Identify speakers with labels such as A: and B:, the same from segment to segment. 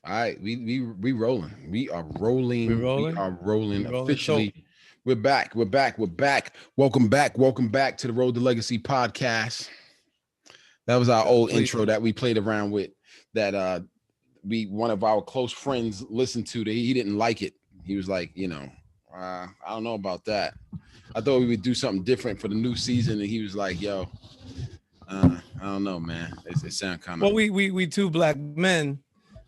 A: All right, we rolling. We are
B: We
A: rolling. We
B: rolling?
A: are rolling
B: We rolling. So
A: officially. We're back. We're back. We're back. Welcome back. Welcome back to the Road to Legacy podcast. That was our old
B: please.
A: intro that we played around with. That we one of our close friends listened to. That he didn't like it. He was like, I don't know about that. I thought we would do something different for the new season, and he was like, "Yo, I don't know, man. It sound kind of."
B: Well, we two black men,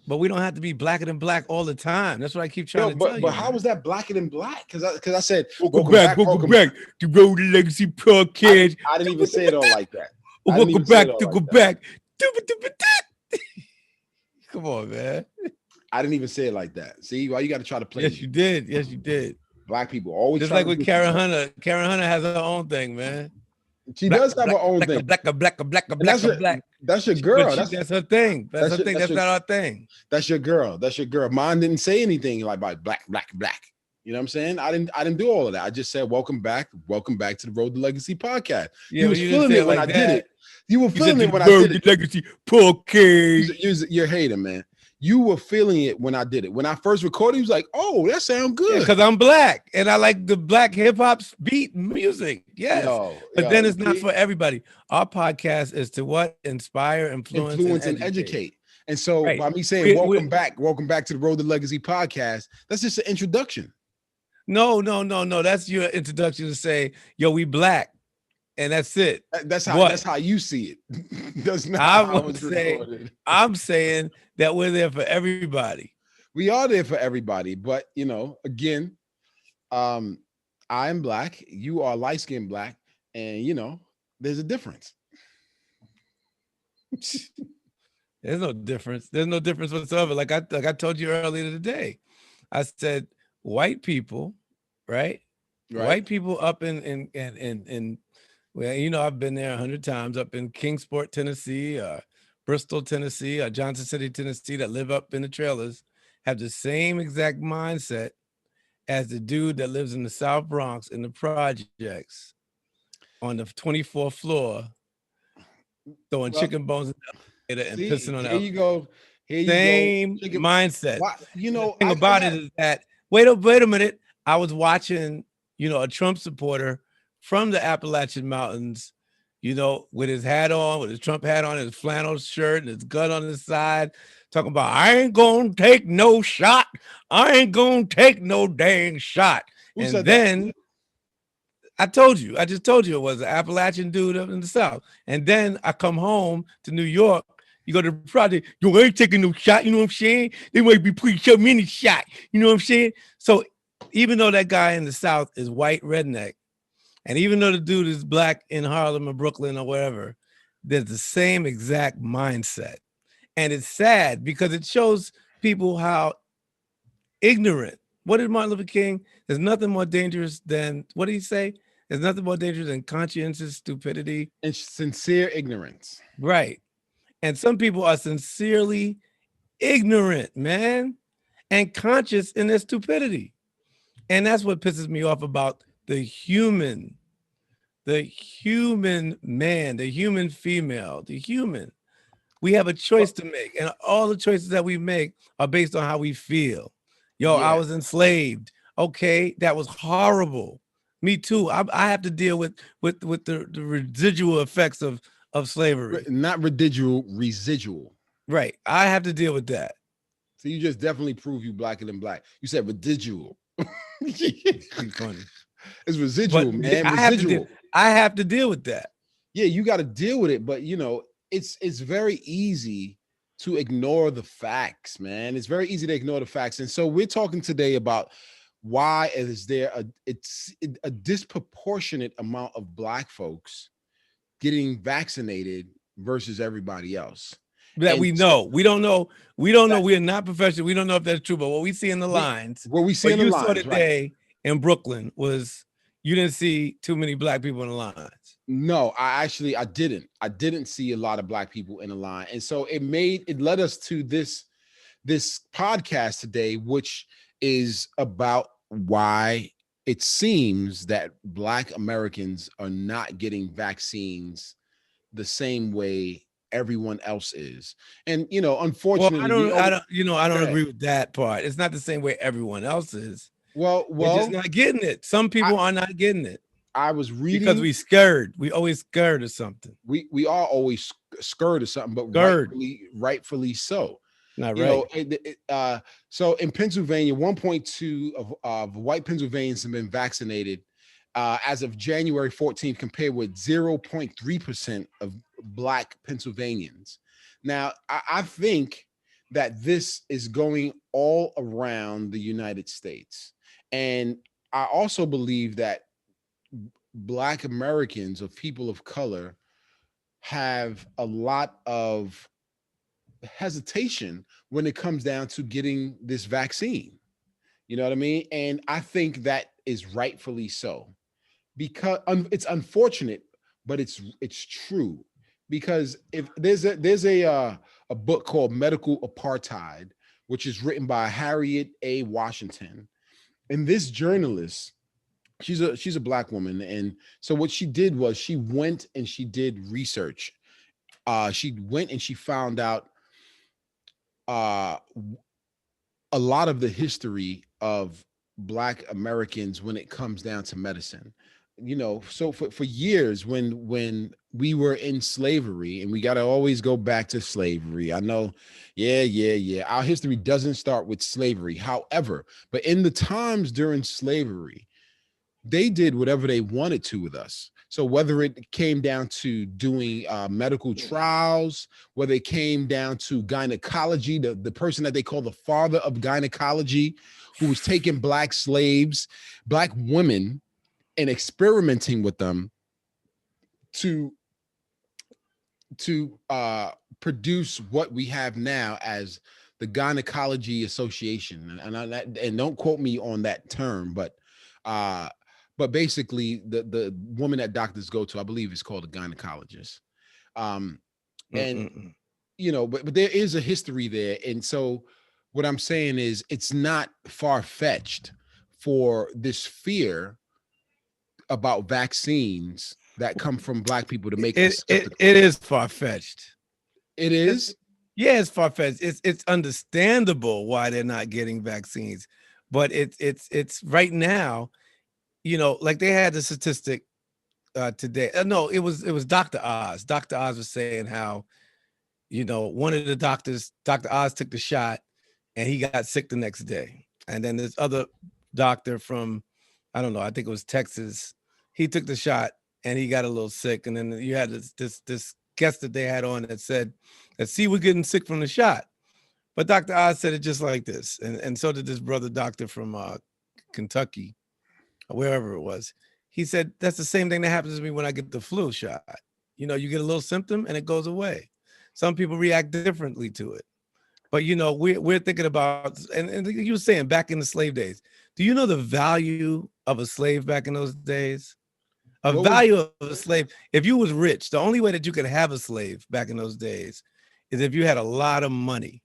B: but we don't have to be blacker than black all the time. That's what I keep trying
A: Yo,
B: to tell
A: but
B: you,
A: how
B: man.
A: was that blacker than black? Because I said
B: Welcome
A: welcome
B: back,
A: back,
B: welcome
A: welcome.
B: back to Road to Legacy Podcast.
A: I didn't even say it all like that. I didn't
B: Welcome
A: even say it
B: back,
A: all
B: welcome
A: like that.
B: back. Come on, man.
A: I didn't even say it like that. See why you got to try to play
B: Yes,
A: me?
B: you did. Yes, you did.
A: Black people always
B: Just
A: trying
B: like
A: to
B: with Karen
A: disrespect.
B: Hunter. Karen Hunter has her own thing, man.
A: She
B: Black,
A: does have
B: black,
A: her own
B: black,
A: thing,
B: black, black, black,
A: and
B: black, black.
A: that's your
B: But
A: girl.
B: that's her thing. That's
A: That's
B: her
A: your
B: thing.
A: that's
B: That's
A: your
B: not our thing.
A: that's your girl. That's your girl. Mine didn't say anything like about black, black, black. You know what I'm saying? I didn't do all of that. I just said welcome back to the Road to Legacy podcast.
B: Yeah,
A: You
B: but
A: was
B: you didn't
A: feeling
B: say it
A: it when
B: like
A: I did
B: that.
A: it. You were
B: You said
A: feeling
B: to
A: it
B: the
A: when I did
B: Road
A: it.
B: to Legacy Podcast.
A: You're a hater, man. You were feeling it when I did it. When I first recorded, he was like, "Oh, that sounds
B: Yeah,
A: good."
B: because I'm black and I like the black hip hop beat music. Yes. But then
A: You
B: it's not
A: see,
B: for everybody. Our podcast is to what? Inspire, influence, and
A: influence and
B: educate.
A: educate. And so
B: Right.
A: by me saying
B: We
A: welcome back to the Road to Legacy podcast, that's just an introduction.
B: no, no, no, no. That's your introduction to say, yo, we black. And that's it.
A: That's
B: What?
A: how you see it. That's not
B: I
A: how
B: would
A: it's
B: say,
A: recorded.
B: I'm saying that we're there for everybody.
A: We are there for everybody, but again, um, I am black. You are light skinned black, and there's a difference.
B: There's no difference. There's no difference whatsoever. Like I told you earlier today. I said white people, right?
A: Right?
B: White people up in well, I've been there 100 times up in Kingsport, Tennessee, Bristol, Tennessee, Johnson City, Tennessee, that live up in the trailers, have the same exact mindset as the dude that lives in the South Bronx in the projects on the 24th floor, throwing
A: Well,
B: chicken bones in the elevator and
A: see,
B: pissing on the
A: here you
B: elevator.
A: go. Here you go.
B: Same
A: Chicken.
B: mindset.
A: Why?
B: The thing
A: I
B: about it
A: got
B: is that wait a minute. I was watching, a Trump supporter from the Appalachian Mountains, with his hat on, with his Trump hat on, his flannel shirt, and his gun on his side, talking about I ain't gonna take no shot. I ain't gonna take no dang shot.
A: who
B: And
A: said that?
B: then I just told you it was an Appalachian dude up in the South. And then I come home to New York. You go to the project, you ain't taking no shot. You know what I'm saying? They might be putting so many shot. You know what I'm saying? So even though that guy in the South is white redneck, and even though the dude is black in Harlem or Brooklyn or wherever, there's the same exact mindset. And it's sad because it shows people how ignorant. What did Martin Luther King? There's nothing more dangerous than, what did he say? There's nothing more dangerous than conscientious stupidity.
A: And sincere ignorance.
B: Right. And some people are sincerely ignorant, man, and conscious in their stupidity. And that's what pisses me off about the human man, the human female, the human. We have a choice
A: Well,
B: to make, and all the choices that we make are based on how we feel. Yo, I
A: yeah,
B: was enslaved. Okay, that was horrible. Me too. I have to deal with the residual effects of slavery.
A: not residual.
B: Right. I have to deal with that.
A: So you just definitely prove you blacker than black. You said residual.
B: Be funny.
A: It's residual,
B: But
A: man.
B: I have to deal.
A: Residual.
B: I have to deal with that.
A: Yeah, you got to deal with it, but it's very easy to ignore the facts, man. It's very easy to ignore the facts. And so we're talking today about why is there a disproportionate amount of black folks getting vaccinated versus everybody else.
B: That
A: And
B: we
A: so
B: know. We don't know. We don't know.
A: that
B: We are not professional. We don't know if that's true. But what we see in the
A: we
B: lines,
A: what we see
B: what
A: in the
B: you saw
A: lines, right?
B: today in Brooklyn was you didn't see too many black people in the lines.
A: No, I didn't. I didn't see a lot of black people in the line. And so it led us to this podcast today, which is about why it seems that black Americans are not getting vaccines the same way everyone else is. And
B: Well,
A: unfortunately, we always
B: I don't
A: go.
B: agree with that part. It's not the same way everyone else is.
A: Well,
B: They're just
A: well,
B: not getting it. Some
A: I
B: people are not getting it
A: I was
B: because
A: reading.
B: we scared. We always scared of something.
A: We are always scared of something, but
B: Scared.
A: rightfully so.
B: Not
A: You know,
B: right.
A: so in Pennsylvania, 1.2 of white Pennsylvanians have been vaccinated as of January 14th, compared with 0.3% of black Pennsylvanians. Now, I think that this is going all around the United States. And I also believe that black Americans or people of color have a lot of hesitation when it comes down to getting this vaccine. You know what I mean? And I think that is rightfully so, because it's unfortunate, but it's true. Because if there's a book called Medical Apartheid, which is written by Harriet A. Washington, and this journalist, she's a black woman, and so what she did was she went and she did research. She went and she found out uh, a lot of the history of black Americans when it comes down to medicine. So for years, when we were in slavery, and we got to always go back to slavery. I know, yeah. Our history doesn't start with slavery. However, but in the times during slavery, they did whatever they wanted to with us. So whether it came down to doing medical trials, whether it came down to gynecology, the person that they call the father of gynecology, who was taking black slaves, black women, and experimenting with them to produce what we have now as the Gynecology Association. And don't quote me on that term, uh, but basically the woman that doctors go to, I believe, is called a gynecologist. Um, and
B: Mm-mm-mm.
A: but there is a history there, and so what I'm saying is it's not far fetched for this fear about vaccines that come from black people to make us skeptical.
B: It is far fetched.
A: It is.
B: Yeah, it's far fetched. It's understandable why they're not getting vaccines, but it's right now. Like they had the statistic today. No, it was Dr. Oz. Dr. Oz was saying how one of the doctors, Dr. Oz, took the shot and he got sick the next day, and then this other doctor from, I don't know, I think it was Texas, he took the shot and he got a little sick, and then you had this guest that they had on that said, "Let's see, we're getting sick from the shot." But Dr. Oz said it just like this, and so did this brother doctor from Kentucky, or wherever it was. He said that's the same thing that happens to me when I get the flu shot. You get a little symptom and it goes away. Some people react differently to it. But we're thinking about, and you were saying back in the slave days. Do you know the value of a slave back in those days? A
A: What was
B: value of a slave. If you was rich, the only way that you could have a slave back in those days is if you had a lot of money.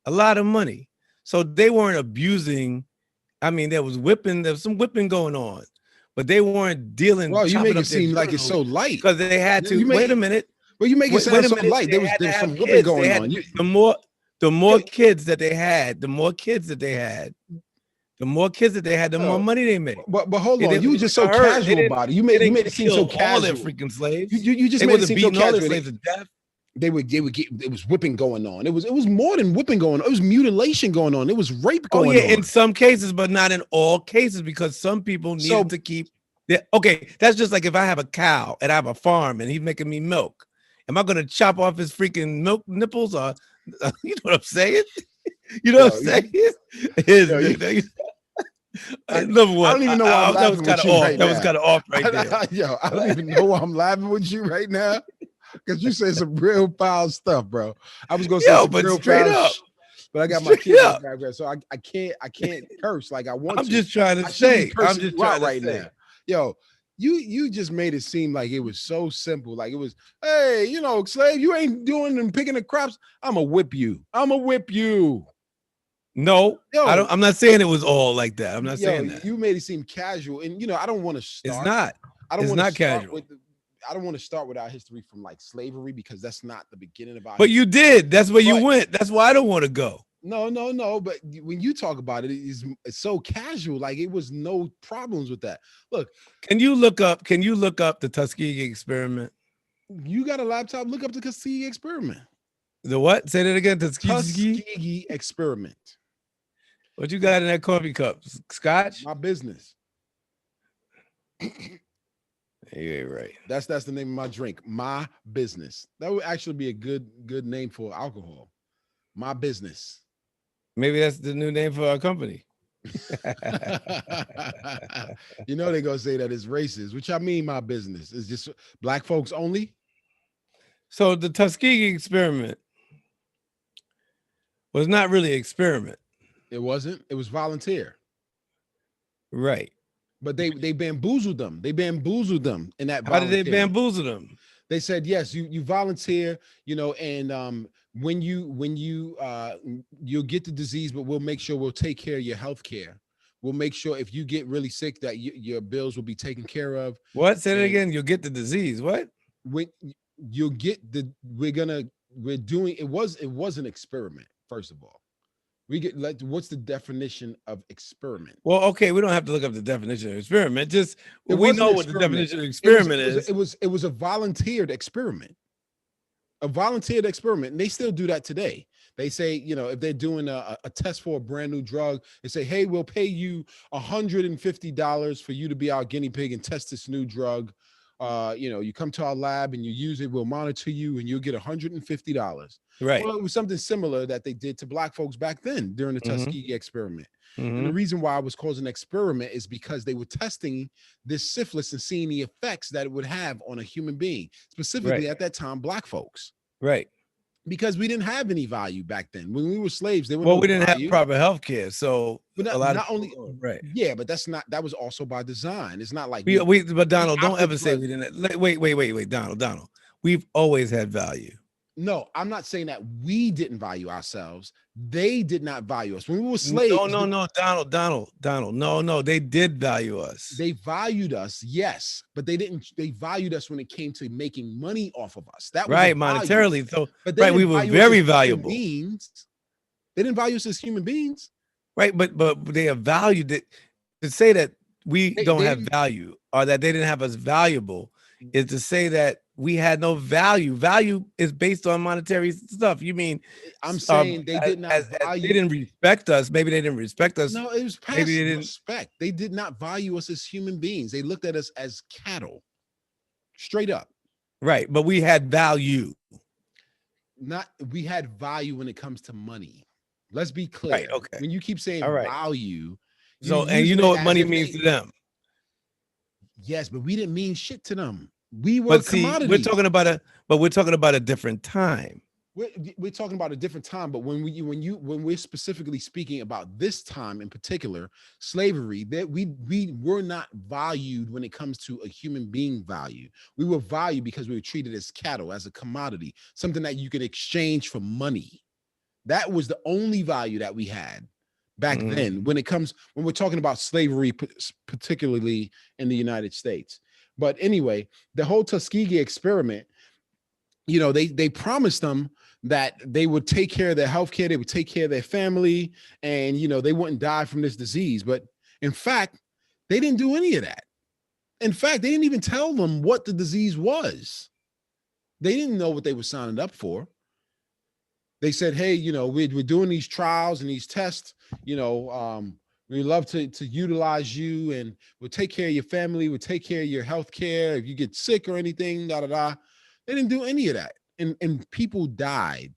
B: A lot of money. So they weren't abusing. I mean, there was some whipping going on, but they weren't
A: well, you
B: chopping
A: make
B: up
A: it
B: their
A: seem like it's
B: genitals
A: so light.
B: because they had to.
A: You
B: Wait a
A: make
B: minute.
A: well, you make it
B: Wait
A: sound
B: a
A: so
B: minute.
A: light.
B: They
A: There
B: had to
A: was some
B: have
A: whipping
B: kids. They
A: going
B: had
A: on.
B: the more
A: Yo,
B: kids that they had, the more kids that they had, the more kids that they had, the more
A: yo,
B: money they made.
A: but hold
B: It
A: on, you were
B: was
A: just
B: like
A: so
B: a herd.
A: casual about it. You
B: They
A: made it
B: didn't
A: seem so
B: kill all their
A: casual.
B: freaking slaves.
A: You just
B: They
A: made it
B: wasn't
A: seem so
B: beating all their
A: casual.
B: slaves to death.
A: They would get it was whipping going on. It was more than whipping going on. It was mutilation going on. It was rape
B: Oh
A: going
B: yeah, in
A: on.
B: some cases, but not in all cases, because some people needed
A: So
B: to keep. Okay, that's just like if I have a cow and I have a farm and he's making me milk. Am I going to chop off his freaking milk nipples, or you know what I'm saying? You know what
A: yo,
B: I'm saying? Is
A: yo, you, I,
B: number
A: I
B: one,
A: don't even know why I'm
B: that was
A: laughing
B: kind
A: with
B: of
A: you
B: off.
A: right
B: That was
A: now.
B: kind of off right there.
A: Yo, I don't even know why I'm laughing with you right now, because you said some real foul stuff, bro. I was gonna say
B: Yo,
A: some
B: but
A: real
B: straight
A: foul
B: up,
A: but I got my
B: straight
A: kids in the
B: up.
A: background, so I can't curse like I want
B: I'm
A: to.
B: just trying to
A: I should be
B: say. I'm
A: cursing
B: just
A: you out
B: trying to
A: right
B: say.
A: now. Yo, you just made it seem like it was so simple. Like it was, hey, slave, you ain't doing and picking the crops. I'ma whip you. I'ma whip you.
B: No, I
A: Yo,
B: don't. I'm not saying it was all like that. I'm not
A: yo,
B: saying that.
A: you made it seem casual. And I don't want to
B: It's
A: start.
B: not.
A: I don't
B: It's
A: want to
B: not
A: start with
B: casual.
A: I don't want to start with our history from like slavery because that's not the beginning of our
B: But
A: history.
B: you did. That's where you
A: But
B: went. That's why I don't want to go.
A: no. But when you talk about it, it's so casual. Like it was no problems with that. Look,
B: Can you look up? Can you look up the Tuskegee experiment?
A: you got a laptop, look up the Tuskegee experiment.
B: The what? Say that again. Tuskegee.
A: Tuskegee experiment.
B: What you got in that coffee cup? Scotch?
A: My business.
B: You ain't right.
A: That's the name of my drink. My business. That would actually be a good name for alcohol. My business.
B: Maybe that's the new name for our company.
A: You know they're gonna say that it's racist, which I mean my business. It's just black folks only.
B: So the Tuskegee experiment was not really an experiment.
A: It wasn't. It was volunteer.
B: Right.
A: But they bamboozled them. They bamboozled them in that
B: How did they
A: volunteering.
B: bamboozle them?
A: They said yes, you volunteer, and when you'll get the disease, but we'll make sure we'll take care of your health care. We'll make sure if you get really sick that your bills will be taken care of.
B: What? Say that
A: And
B: again. You'll get the disease. What?
A: when you'll get the we're doing it was an experiment. First of all, what's the definition of experiment?
B: Well, okay, we don't have to look up the definition of experiment. Just
A: It
B: we
A: wasn't
B: know
A: an
B: what the
A: experiment.
B: definition of
A: It was
B: experiment
A: it was
B: is.
A: it was a volunteered experiment. A volunteered experiment, and they still do that today. They say, if they're doing a test for a brand new drug, they say, hey, we'll pay you $150 for you to be our guinea pig and test this new drug. You come to our lab and you use it, we'll monitor you and you'll get $150.
B: Right.
A: Well, it was something similar that they did to black folks back then during the
B: Mhm.
A: Tuskegee experiment. And the
B: Mhm.
A: reason why it was called an experiment is because they were testing this syphilis and seeing the effects that it would have on a human being, specifically
B: Right.
A: at that time, black folks,
B: Right.
A: because we didn't have any value back then. When we were slaves, there was
B: Well,
A: no
B: we didn't have
A: value.
B: proper health care, so
A: But
B: a lot of
A: not only,
B: people, right.
A: yeah, but that was also by design. It's not like
B: But Donald, don't
A: opted
B: ever
A: for
B: say we didn't. Wait, Donald. We've always had value.
A: No, I'm not saying that we didn't value ourselves. They did not value us. When we were slaves,
B: No, Donald. No, they did value us.
A: they valued us, yes, but they didn't. They valued us when it came to making money off of us. That was
B: Right,
A: a value.
B: monetarily. So,
A: But they
B: right, we
A: didn't
B: were
A: value us as
B: very
A: human
B: valuable.
A: beings. They didn't value us as human beings.
B: Right, but they are valued it. To say that we
A: They
B: don't have
A: didn't-
B: value or that they didn't have us valuable is to say that we had no value. Value is based on monetary stuff. You mean
A: I'm saying they did not
B: as
A: value.
B: they didn't respect us. Maybe they didn't respect us.
A: No, it was past
B: Maybe they didn't.
A: respect. They did not value us as human beings. They looked at us as cattle, straight up.
B: Right, but we had value.
A: We had value when it comes to money. Let's be clear.
B: Right, okay.
A: When you keep saying
B: All right.
A: value,
B: So, and you know what money means to them.
A: Yes, but we didn't mean shit to them. We were
B: But see,
A: commodities.
B: we're talking about a different time.
A: We're talking about a different time, but when we're specifically speaking about this time in particular, slavery, that we were not valued when it comes to a human being value. We were valued because we were treated as cattle, as a commodity, something that you could exchange for money. That was the only value that we had back then when we're talking about slavery, particularly in the United States. But anyway, the whole Tuskegee experiment, they promised them that they would take care of their health care, they would take care of their family, and they wouldn't die from this disease. But in fact, they didn't do any of that. In fact, they didn't even tell them what the disease was. They didn't know what they were signing up for. They said, hey, we're doing these trials and these tests, we love to utilize you, and we'll take care of your family, we'll take care of your health care. If you get sick or anything, They didn't do any of that. And people died.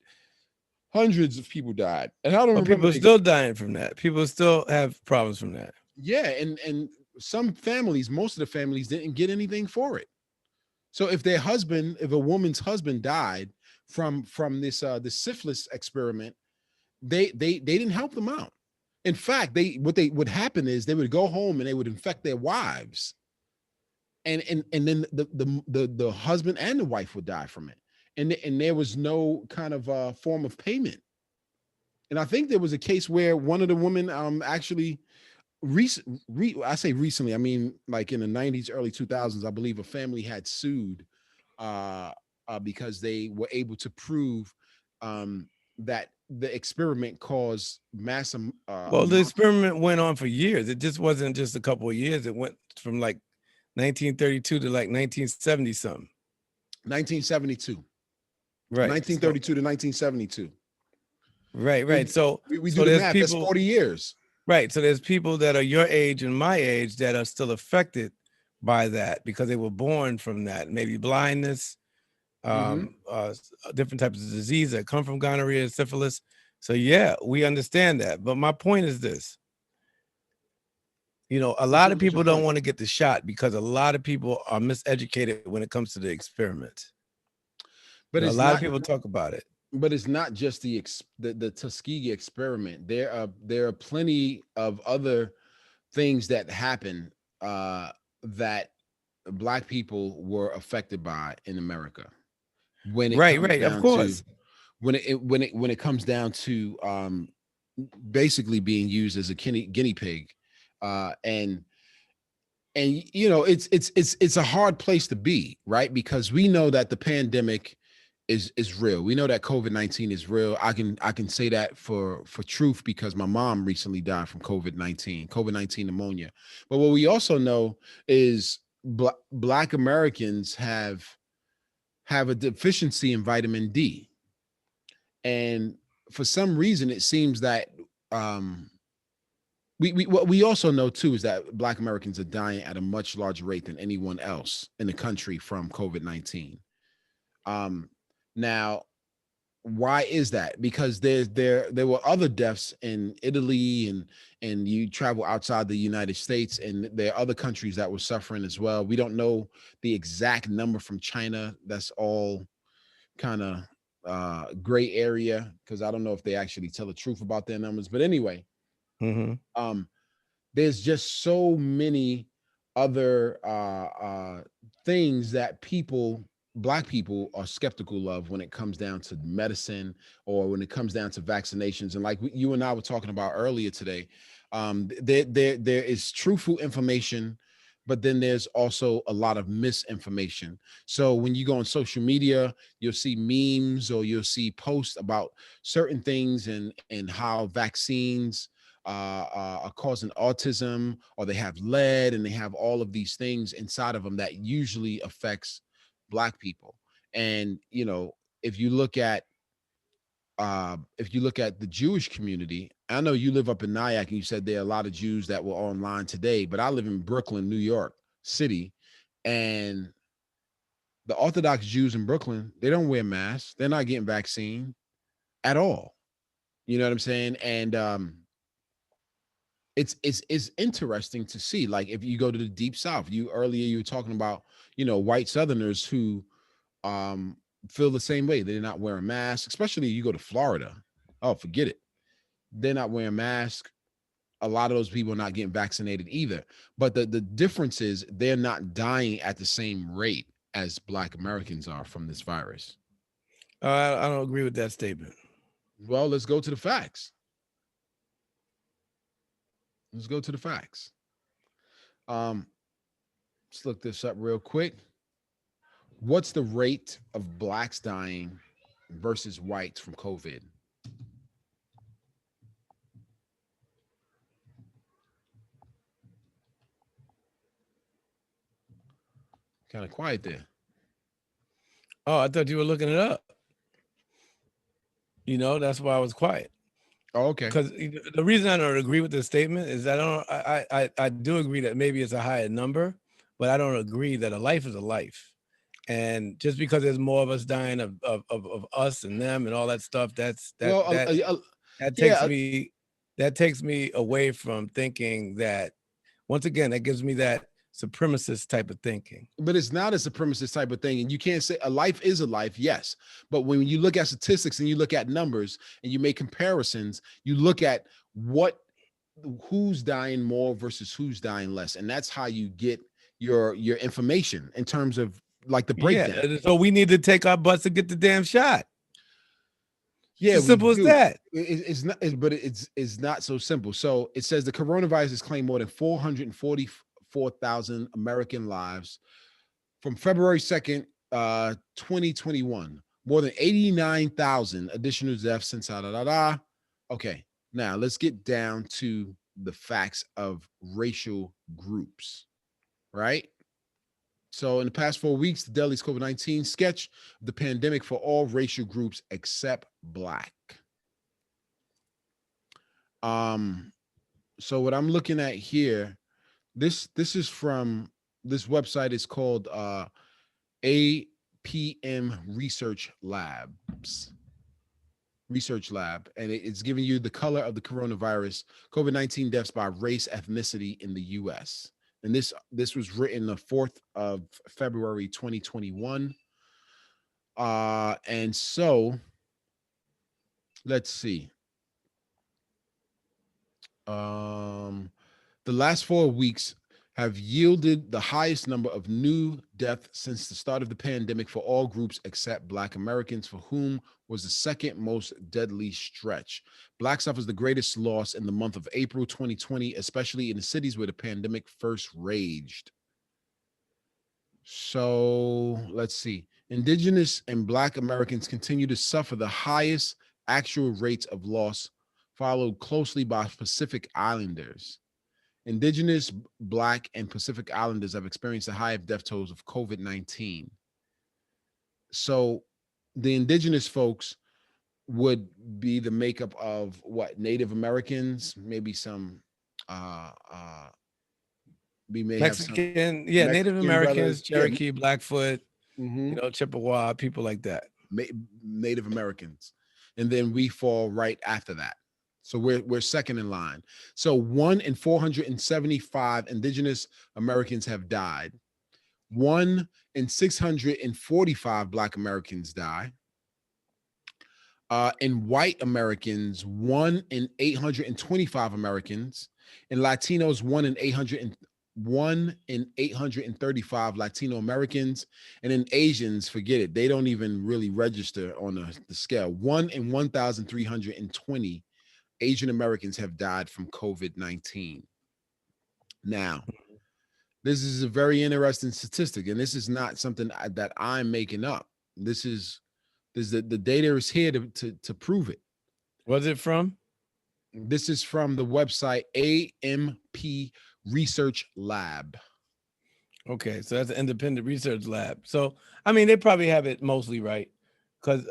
A: Hundreds of people died. And I don't remember.
B: People are still dying from that. People still have problems from that.
A: Yeah, and some families, most of the families didn't get anything for it. So if a woman's husband died from this syphilis experiment, they didn't help them out. In fact, what would happen is they would go home and they would infect their wives, and then the husband and the wife would die from it, and there was no kind of form of payment. And I think there was a case where one of the women actually I say recently, I mean like in the 90s, early 2000s, I believe a family had sued uh, because they were able to prove that the experiment caused
B: Well, the experiment went on for years. It just wasn't just a couple of years. It went from like 1932 to like 1970 something.
A: 1972.
B: Right. So
A: 1932 to 1972.
B: right.
A: We do
B: So
A: the
B: there's
A: math. That's
B: people,
A: 40 years.
B: right. So there's people that are your age and my age that are still affected by that because they were born from that. Maybe blindness,
A: Hmm.
B: different types of disease that come from gonorrhea, syphilis. So yeah, we understand that. But my point is this. A lot of
A: What's your
B: people don't
A: point?
B: want to get the shot because a lot of people are miseducated when it comes to the experiment.
A: But
B: A
A: it's
B: lot of
A: not.
B: people talk about it.
A: But it's not just the Tuskegee experiment. There are plenty of other things that happen that Black people were affected by in America when it comes
B: Right. Of
A: down to
B: course.
A: when it comes down to basically being used as a guinea pig, uh, and it's a hard place to be, right? Because we know that the pandemic is real. We know that COVID-19 is real. I can say that for truth because my mom recently died from COVID-19 pneumonia. But what we also know is Black Americans have a deficiency in vitamin D, and for some reason it seems that um, what we also know too is that Black Americans are dying at a much larger rate than anyone else in the country from COVID-19. Um, Now, why is that? Because there were other deaths in Italy, and you travel outside the United States, and there are other countries that were suffering as well. We don't know the exact number from China. That's all kind of gray area because I don't know if they actually tell the truth about their numbers. But anyway,
B: Hmm.
A: um, there's just so many other things that Black people are skeptical of when it comes down to medicine or when it comes down to vaccinations. And like you and I were talking about earlier today, there is truthful information, but then there's also a lot of misinformation. So when you go on social media, you'll see memes or you'll see posts about certain things and how vaccines are causing autism, or they have lead, and they have all of these things inside of them that usually affects Black people. And if you look at the Jewish community, I know you live up in Nyack, and you said there are a lot of Jews that were online today, but I live in Brooklyn, New York City, and the Orthodox Jews in Brooklyn, they don't wear masks. They're not getting vaccine at all. You know what I'm saying? And it's interesting to see. Like if you go to the deep south, you were talking about white southerners who um feel the same way. They're not wearing masks, especially you go to Florida. Oh, forget it. They're not wearing masks. A lot of those people are not getting vaccinated either. But the difference is they're not dying at the same rate as Black Americans are from this virus.
B: I don't agree with that statement.
A: Well, let's go to the facts. Let's go to the facts. um let's look this up real quick. What's the rate of Blacks dying versus whites from COVID? Kind of quiet there.
B: Oh, I thought you were looking it up. That's why I was quiet.
A: Oh, okay.
B: Because the reason I don't agree with this statement is I don't. I do agree that maybe it's a higher number, but I don't agree that a life is a life. And just because there's more of us dying of us and them and all that stuff,
A: Well,
B: that takes
A: yeah,
B: me that takes me away from thinking that, once again, that gives me that supremacist type of thinking.
A: but it's not a supremacist type of thing. And you can't say a life is a life, yes. But when you look at statistics and you look at numbers and you make comparisons, you look at who's dying more versus who's dying less. And that's how you get your information in terms of like the
B: Yeah.
A: breakdown.
B: So we need to take our butts to get the damn shot. It's
A: Yeah,
B: as
A: we
B: simple as
A: do.
B: that.
A: It's not, but it's not so simple. So it says the coronavirus has claimed more than 444,000 American lives from February 2nd 2021, more than 89,000 additional deaths since da da da. Okay, now let's get down to the facts of racial groups, right? So, in the past 4 weeks, the Daily's COVID-19 sketch of the pandemic for all racial groups except Black. Um, so what I'm looking at here, this is from this website is called APM Research Lab, and it's giving you the color of the coronavirus COVID-19 deaths by race, ethnicity in the U.S. And this was written the 4th of February 2021. And so let's see. The last 4 weeks have yielded the highest number of new deaths since the start of the pandemic for all groups except Black Americans, for whom was the second most deadly stretch. Black suffers the greatest loss in the month of April 2020, especially in the cities where the pandemic first raged. So let's see. Indigenous and Black Americans continue to suffer the highest actual rates of loss, followed closely by Pacific Islanders. Indigenous, Black, and Pacific Islanders have experienced the highest death tolls of COVID-19. So the indigenous folks would be the makeup of what? Native Americans, maybe some we may have some
B: Mexican, yeah, Native
A: Mexican
B: Americans,
A: brothers. Yeah.
B: Cherokee, Blackfoot,
A: Mm-hmm.
B: Chippewa, people like that.
A: Native Americans, and then we fall right after that. So we're second in line. So 1 in 475 indigenous Americans have died. 1 in 645 Black Americans die. In white Americans, 1 in 825 Americans. In Latinos, 1 in 835 Latino Americans. And in Asians, forget it. They don't even really register on the scale. 1 in 1,320 Asian Americans have died from COVID-19. Now, this is a very interesting statistic, and this is not something that I'm making up. The data is here to prove it.
B: What's it from?
A: This is from the website AMP Research Lab.
B: Okay, so that's an independent research lab. So, I mean, they probably have it mostly right, because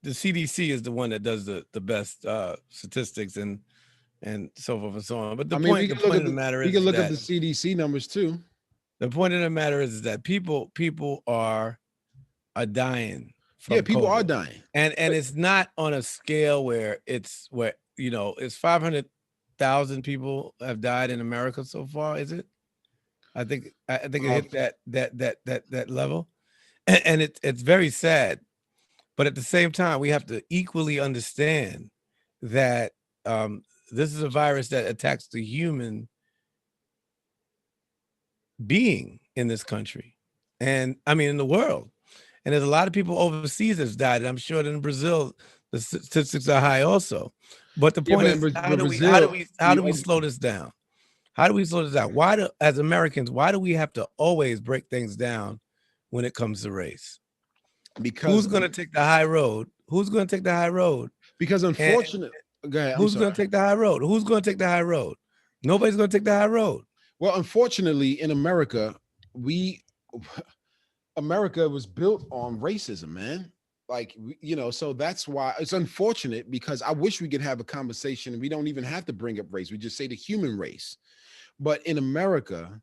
B: the CDC is the one that does the best statistics and so forth and so on. But the point of the matter is,
A: we can look at the CDC numbers too.
B: The point of the matter is that people are dying.
A: Yeah, people
B: COVID.
A: are dying,
B: and it's not on a scale where it's 500,000 people have died in America so far. Is it? I think it hit that level, and it's very sad. But at the same time, we have to equally understand that this is a virus that attacks the human being in this country, and I mean in the world. And there's a lot of people overseas that's died. And I'm sure that in Brazil the statistics are high also. But the point is, how do we slow this down? How do we slow this down? As Americans, why do we have to always break things down when it comes to race? Because who's going to take the high road? Who's going to take the high road?
A: Because unfortunately,
B: who's going to take the high road? Who's going to take the high road? Nobody's going to take the high road.
A: Well, unfortunately, in America, America was built on racism, man. So that's why it's unfortunate, because I wish we could have a conversation and we don't even have to bring up race. We just say the human race. But in America,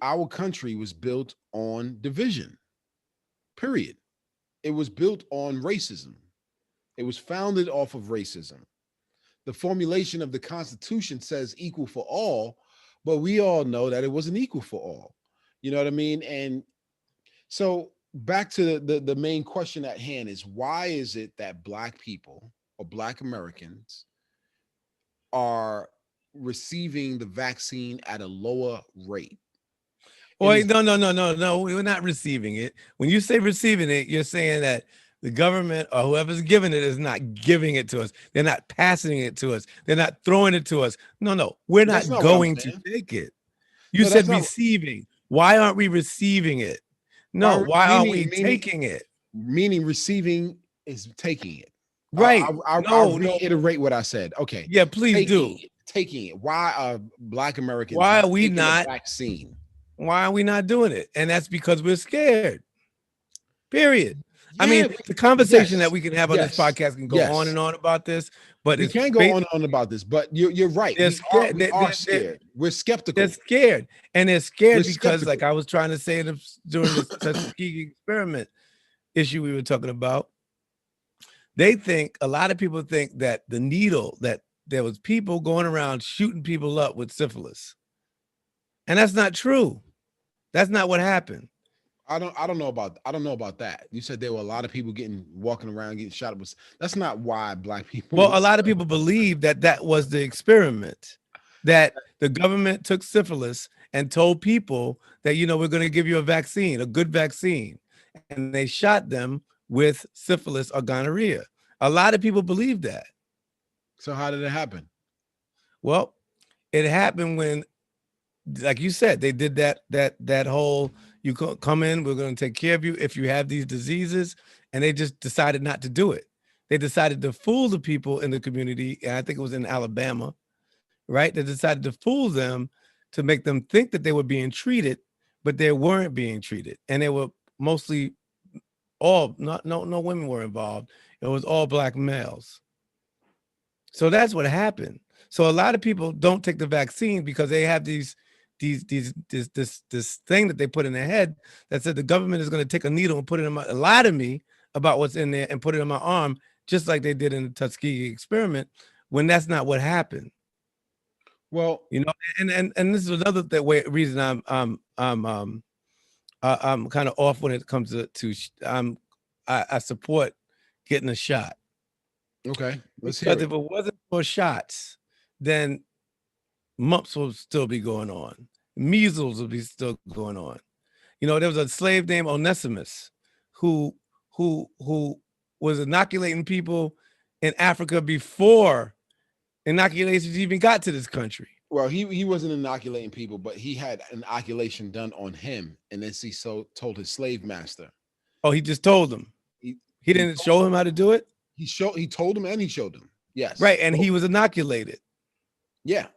A: our country was built on division, period. It was built on racism. It was founded off of racism. The formulation of the Constitution says equal for all, but we all know that it wasn't equal for all. You know what I mean? And so back to the main question at hand is, why is it that Black people or Black Americans are receiving the vaccine at a lower rate?
B: Wait, no. We're not receiving it. When you say receiving it, you're saying that the government or whoever's giving it is not giving it to us. They're not passing it to us. They're not throwing it to us. No. We're not going to take it. You said receiving. Why aren't we receiving it? No, why aren't we
A: Meaning
B: taking it?
A: meaning receiving is taking it.
B: Right.
A: I'll
B: No, no.
A: reiterate what I said. Okay,
B: Yeah, please do.
A: taking it. Why are Black Americans
B: Why
A: not
B: are we
A: taking the
B: not?
A: vaccine?
B: Why are we not doing it? And that's because we're scared. Period. I
A: Yeah,
B: mean, the conversation that
A: yes,
B: we can have on this
A: yes,
B: podcast can go on
A: yes.
B: and on about this, but
A: We
B: it's
A: can go on and on about this, but you're right.
B: they're scared.
A: We are scared. We're
B: They're
A: skeptical.
B: scared, and they're
A: We're
B: scared because, like
A: skeptical.
B: I was trying to say during this Tuskegee experiment issue we were talking about, they think a lot of people think that the needle that there was people going around shooting people up with syphilis, and that's not true. That's not what happened.
A: I don't know about that. You said there were a lot of people walking around getting shot. That's not why Black people
B: Well, a
A: was
B: lot of people believe that that was the experiment, that the government took syphilis and told people that, we're going to give you a vaccine, a good vaccine. And they shot them with syphilis or gonorrhea. A lot of people believe that.
A: So how did it happen?
B: Well, it happened when, like you said, they did that whole, you come in, we're going to take care of you if you have these diseases. And they just decided not to do it. They decided to fool the people in the community. And I think it was in Alabama, right? They decided to fool them to make them think that they were being treated, but they weren't being treated. And they were mostly no women were involved. It was all Black males. So that's what happened. So a lot of people don't take the vaccine because they have this thing that they put in their head that said the government is going to take a needle and put it in lie to me about what's in there and put it in my arm, just like they did in the Tuskegee experiment, when that's not what happened.
A: Well,
B: and this is another reason I'm kind of off when it comes to I support getting a shot.
A: Okay, let's hear it.
B: Because if it wasn't for shots, then mumps will still be going on. Measles will be still going on. There was a slave named Onesimus who was inoculating people in Africa before inoculations even got to this country.
A: Well, he wasn't inoculating people, but he had an inoculation done on him, and then he told his slave master.
B: Oh, he just told him. He didn't show him how to do it?
A: He told him and he showed him. Yes.
B: Right, and he was inoculated.
A: Yeah.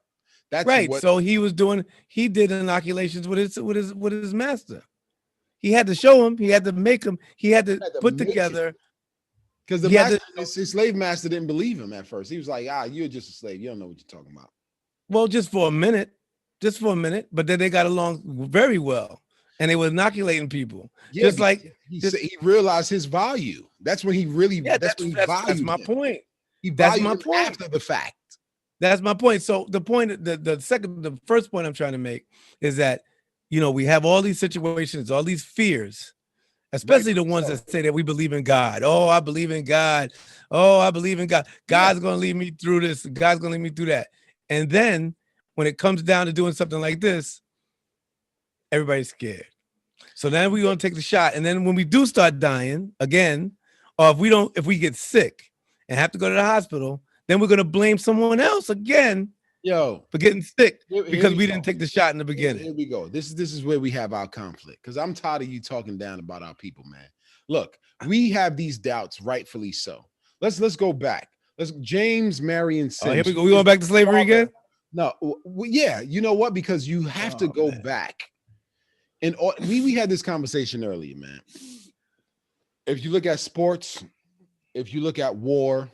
A: That's
B: right. So he did inoculations with his master. He had to show him, he had to make him, he had to put together.
A: Because his slave master didn't believe him at first. He was like, you're just a slave. You don't know what you're talking about.
B: Well, just for a minute. But then they got along very well. And they were inoculating people.
A: Yeah,
B: just like
A: he realized his value. That's when he really
B: that's my point.
A: That's my point. After the fact.
B: That's my point. So the first point I'm trying to make is that, we have all these situations, all these fears, especially the ones that say that we believe in God. Oh, I believe in God. Oh, I believe in God. God's going to lead me through this. God's going to lead me through that. And then when it comes down to doing something like this, everybody's scared. So then we're going to take the shot. And then when we do start dying again, or if we get sick and have to go to the hospital, then we're going to blame someone else again for getting sick because we didn't take the shot in the beginning.
A: Here we go. This is where we have our conflict, because I'm tired of you talking down about our people, man. Look, we have these doubts, rightfully so. Let's go back. James Marion Sims.
B: Here we go. We going back to slavery again?
A: No, yeah. You know what? Because you have to go back. And we had this conversation earlier, man. If you look at sports, if you look at war,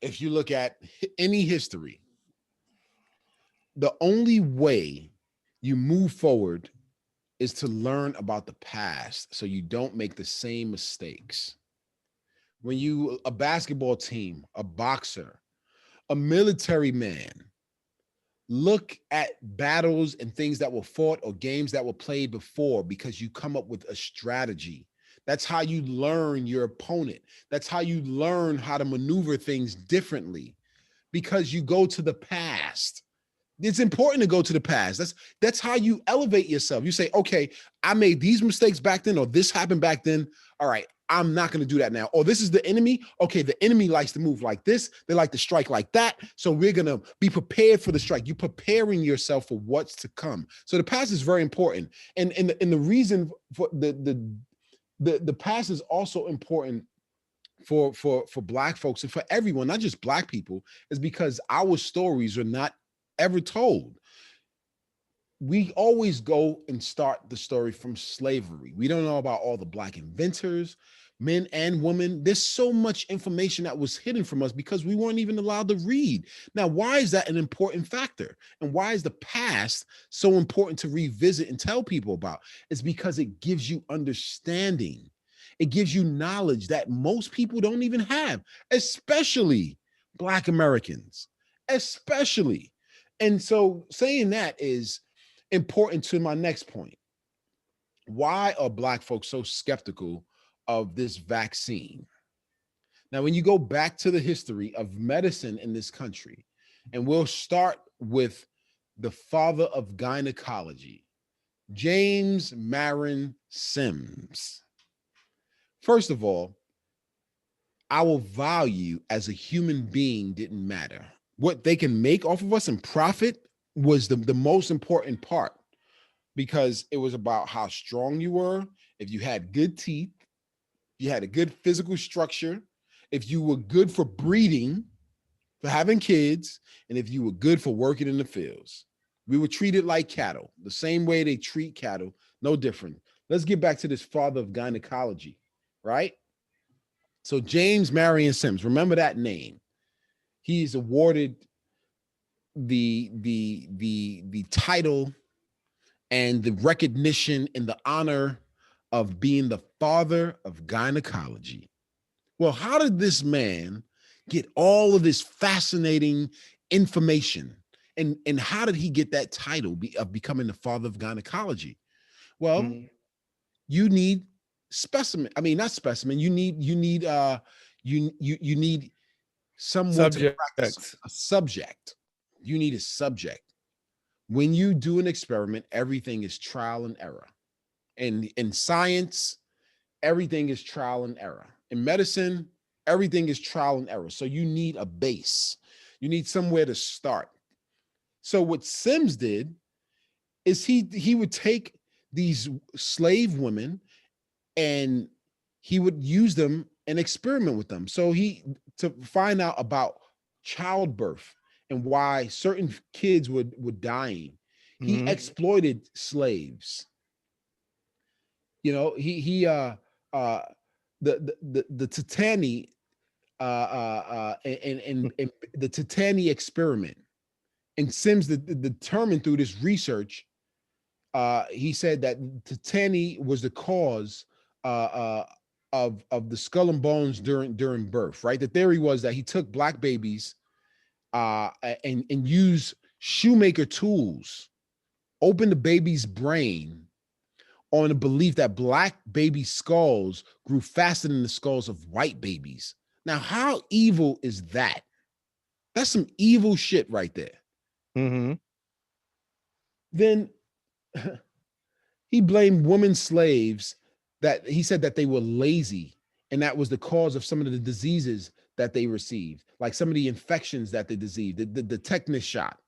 A: if you look at any history, the only way you move forward is to learn about the past so you don't make the same mistakes. When a basketball team, a boxer, a military man, look at battles and things that were fought or games that were played before, because you come up with a strategy. That's how you learn your opponent. That's how you learn how to maneuver things differently, because you go to the past. It's important to go to the past. That's how you elevate yourself. You say, okay, I made these mistakes back then, or this happened back then. All right, I'm not going to do that now. Or this is the enemy. Okay, the enemy likes to move like this. They like to strike like that. So we're going to be prepared for the strike. You're preparing yourself for what's to come. So the past is very important. And the reason for the past is also important for Black folks and for everyone, not just Black people, is because our stories are not ever told. We always go and start the story from slavery. We don't know about all the Black inventors, men and women. There's so much information that was hidden from us because we weren't even allowed to read. Now, why is that an important factor? And why is the past so important to revisit and tell people about? It's because it gives you understanding. It gives you knowledge that most people don't even have, especially Black Americans, especially. And so saying that is important to my next point. Why are Black folks so skeptical of this vaccine? Now, when you go back to the history of medicine in this country, and we'll start with the father of gynecology, James Marin Sims. First of all, our value as a human being didn't matter. What they can make off of us and profit was the most important part, because it was about how strong you were, if you had good teeth, you had a good physical structure, if you were good for breeding, for having kids, and if you were good for working in the fields. We were treated like cattle, the same way they treat cattle, no different. Let's get back to this father of gynecology, right? So James Marion Sims, remember that name. He's awarded the title and the recognition and the honor of being the father of gynecology. Well, how did this man get all of this fascinating information? And how did he get that title of becoming the father of gynecology? Well, you need specimen. I mean, not specimen. You need someone to practice
B: Subjects.
A: a subject. You need a subject. When you do an experiment, everything is trial and error. And in science, everything is trial and error. In medicine, everything is trial and error. So you need a base. You need somewhere to start. So what Sims did is he would take these slave women and he would use them and experiment with them. So to find out about childbirth and why certain kids were dying, he exploited slaves. You know, the Titani and the Titani experiment. And Sims determined through this research, he said that Titani was the cause of the skull and bones during birth. Right, the theory was that he took Black babies and used shoemaker tools, opened the baby's brain on the belief that Black baby skulls grew faster than the skulls of white babies. Now, how evil is that? That's some evil shit right there. Then he blamed women slaves, that he said that they were lazy, and that was the cause of some of the diseases that they received, like some of the infections that they received, the tetanus shot,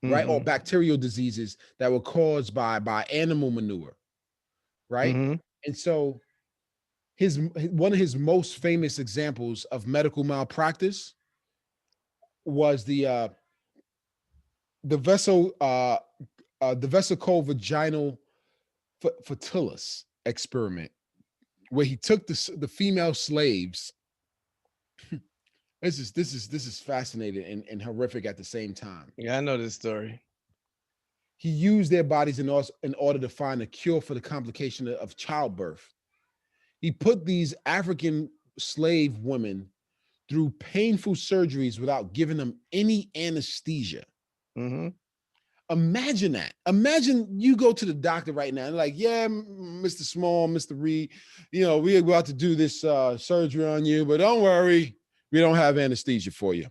A: right? Or bacterial diseases that were caused by animal manure, right? And so one of his most famous examples of medical malpractice was the vesicle vaginal fertilis experiment, where he took the female slaves. This is fascinating and horrific at the same time.
B: Yeah, I know this story.
A: He used their bodies in order to find a cure for the complication of childbirth. He put these African slave women through painful surgeries without giving them any anesthesia. Imagine that. Imagine you go to the doctor right now and like, yeah, Mr. Small, Mr. Reed, we're about to do this surgery on you, but don't worry, we don't have anesthesia for you.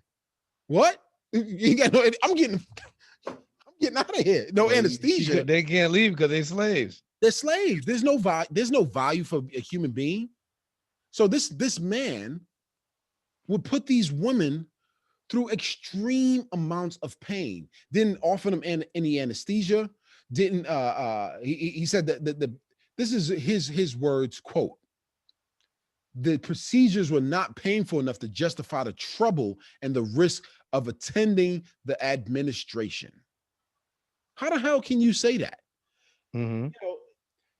A: What? You got no? I'm getting out of here. No anesthesia.
B: They can't leave because they're slaves.
A: They're slaves. There's no value for a human being. So this man would put these women through extreme amounts of pain. Didn't offer them any anesthesia. Didn't he said that the this is his words, quote, the procedures were not painful enough to justify the trouble and the risk of attending the administration. How the hell can you say that?
B: Mm-hmm.
A: You know,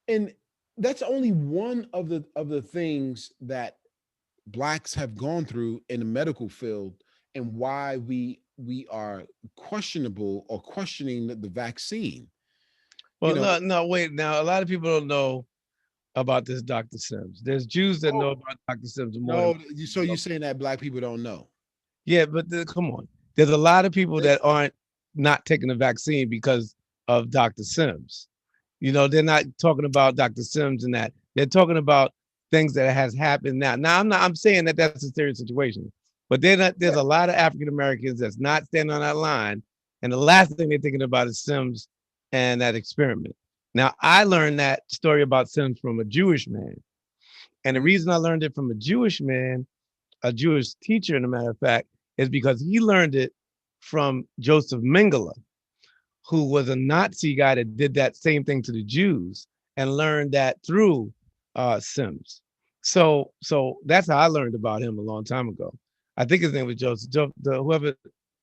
A: and that's only one of the things that blacks have gone through in the medical field, and why we are questionable or questioning the vaccine. You
B: Well,
A: know,
B: no, wait. Now, a lot of people don't know about this Dr. Sims. There's Jews that know
A: oh
B: about Dr. Sims more than
A: no, so you
B: know.
A: saying that black people don't know?
B: Yeah, but come on. There's a lot of people that aren't not taking the vaccine because of Dr. Sims. They're not talking about Dr. Sims and that. They're talking about things that has happened now. Now, I'm saying that that's a serious situation, but they're not. There's
A: Yeah.
B: a lot of African Americans that's not standing on that line, and the last thing they're thinking about is Sims and that experiment. Now, I learned that story about Sims from a Jewish man, and the
A: Mhm.
B: reason I learned it from a Jewish man, a Jewish teacher, in a matter of fact, is because he learned it from Joseph Mengele, who was a Nazi guy that did that same thing to the Jews and learned that through Sims. So that's how I learned about him a long time ago. I think his name was Joseph. Whoever,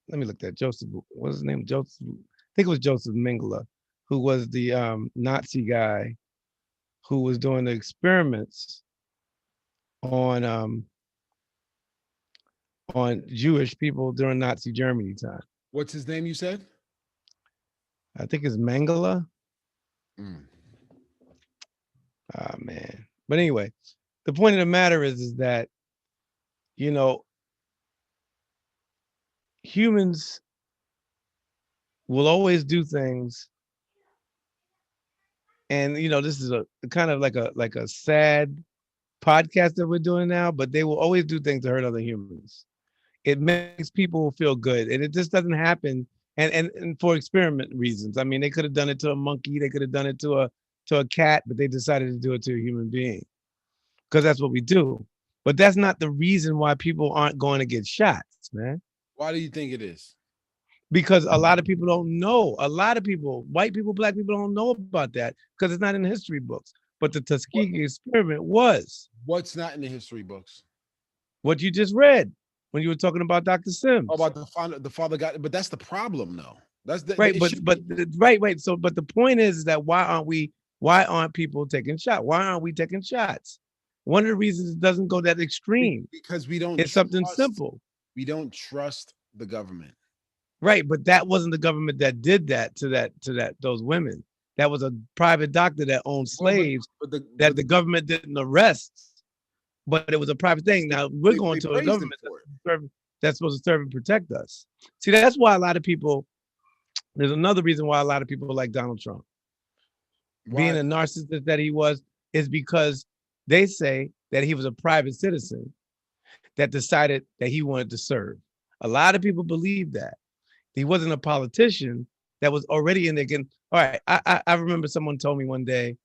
B: let me look at Joseph. What's his name? Joseph. I think it was Joseph Mengele, who was the Nazi guy who was doing the experiments on Jewish people during Nazi Germany time.
A: What's his name? You said.
B: I think it's Mengele.
A: Mm.
B: Oh man. But anyway, the point of the matter is that you know humans will always do things, and this is a kind of like a sad podcast that we're doing now, but they will always do things to hurt other humans. It makes people feel good, and it just doesn't happen. And for experiment reasons. I mean, they could have done it to a monkey, they could have done it to a cat, but they decided to do it to a human being because that's what we do. But that's not the reason why people aren't going to get shots, man.
A: Why do you think it is?
B: Because a lot of people don't know. A lot of people, white people, black people, don't know about that because it's not in the history books. But the
A: What
B: Tuskegee experiment was
A: what's not in the history books?
B: what you just read when you were talking about Dr.
A: Oh,
B: Sims.
A: about the father got, but that's the problem, though. That's
B: Right,
A: it should be.
B: right. So, but the point is that why aren't people taking shots? Why aren't we taking shots? One of the reasons it doesn't go that extreme
A: Because we don't
B: is something
A: trust
B: simple.
A: the government.
B: Right, but that wasn't the government that did that to those women. That was a private doctor that owned
A: Well,
B: slaves that
A: but
B: the government didn't arrest, but it was a private thing. Now we're going
A: they
B: to a
A: praised him
B: government
A: for it.
B: that's supposed to serve and protect us. See, that's why a lot of people. There's another reason why a lot of people like Donald Trump, being
A: Why?
B: a narcissist that he was, is because they say that he was a private citizen that decided that he wanted to serve. A lot of people believe that. He wasn't a politician that was already in there getting. All right, I remember someone told me one day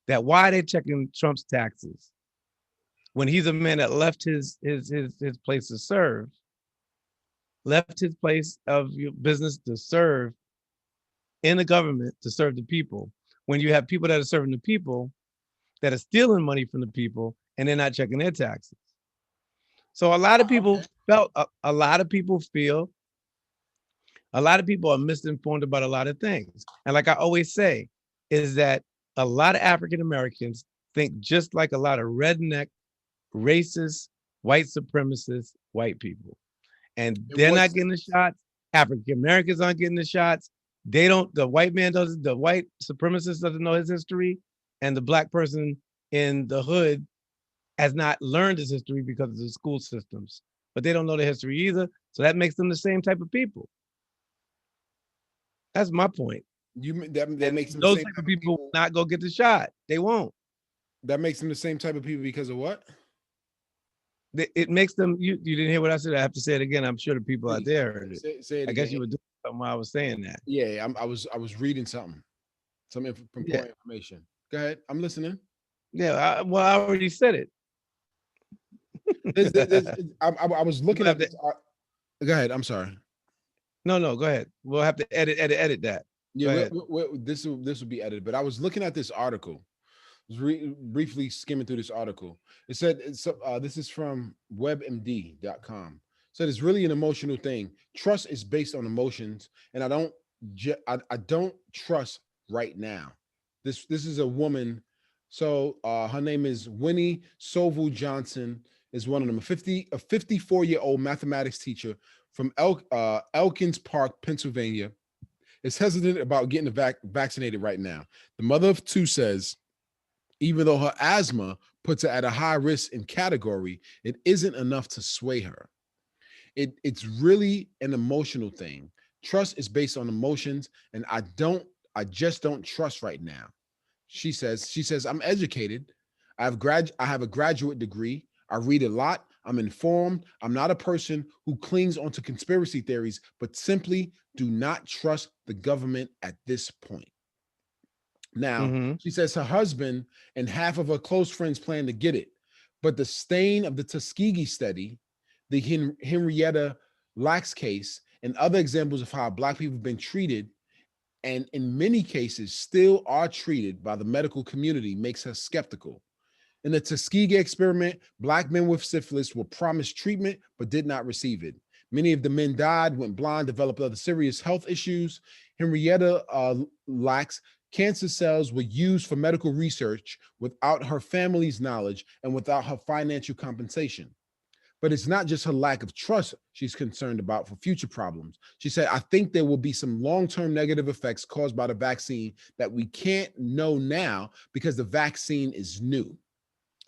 B: that why are they checking Trump's taxes when he's a man that left his place to serve, left his place of business to serve in the government to serve the people. When you have people that are serving the people that are stealing money from the people and they're not checking their taxes. So a lot of people
A: Okay.
B: felt a lot of people feel a lot of people are misinformed about a lot of things. And like I always say, is that a lot of African Americans think just like a lot of redneck, racist, white supremacist white people. And
A: In
B: they're
A: what
B: not getting the
A: sense?
B: shots. African Americans aren't getting the shots. They don't, the white man doesn't, the white supremacist doesn't know his history. And the black person in the hood has not learned his history because of the school systems. But they don't know the history either. So that makes them the same type of people. That's my point.
A: That
B: And
A: makes them the
B: those
A: same
B: type of
A: type of
B: people will
A: people.
B: not go get the shot. They won't.
A: That makes them the same type of people because of what?
B: It makes them. You didn't hear what I said. I have to say it again. I'm sure the people out
A: Please
B: there heard it.
A: say it
B: I guess
A: again.
B: you were doing something while I was saying that.
A: Yeah, I was reading something,
B: Yeah,
A: important information. Go ahead, I'm listening.
B: yeah. Well, I already said it.
A: I was
B: We'll
A: looking
B: have
A: at
B: to,
A: this. Go ahead. I'm sorry.
B: no, go ahead. We'll have to edit that. Go
A: Yeah,
B: ahead.
A: this will be edited. But I was looking at this article. I was briefly skimming through this article. It said this is from webmd.com. Said it's really an emotional thing. Trust is based on emotions, and I don't trust right now. This is a woman. So her name is Winnie Sovul Johnson. Is one of them. A 54-year-old mathematics teacher from Elkins Park, Pennsylvania, is hesitant about getting vaccinated right now. The mother of two says, even though her asthma puts her at a high risk in category, it isn't enough to sway her. It's really an emotional thing. Trust is based on emotions, and I just don't trust right now. She says, I'm educated. I have a graduate degree. I read a lot. I'm informed. I'm not a person who clings onto conspiracy theories, but simply do not trust the government at this point. Now,
B: Mm-hmm.
A: she says her husband and half of her close friends plan to get it. But the stain of the Tuskegee study, the Henrietta Lacks case, and other examples of how Black people have been treated and in many cases still are treated by the medical community makes her skeptical. In the Tuskegee experiment, Black men with syphilis were promised treatment but did not receive it. Many of the men died, went blind, developed other serious health issues. Henrietta Lacks cancer cells were used for medical research without her family's knowledge and without her financial compensation. But it's not just her lack of trust she's concerned about for future problems. She said, I think there will be some long term negative effects caused by the vaccine that we can't know now because the vaccine is new.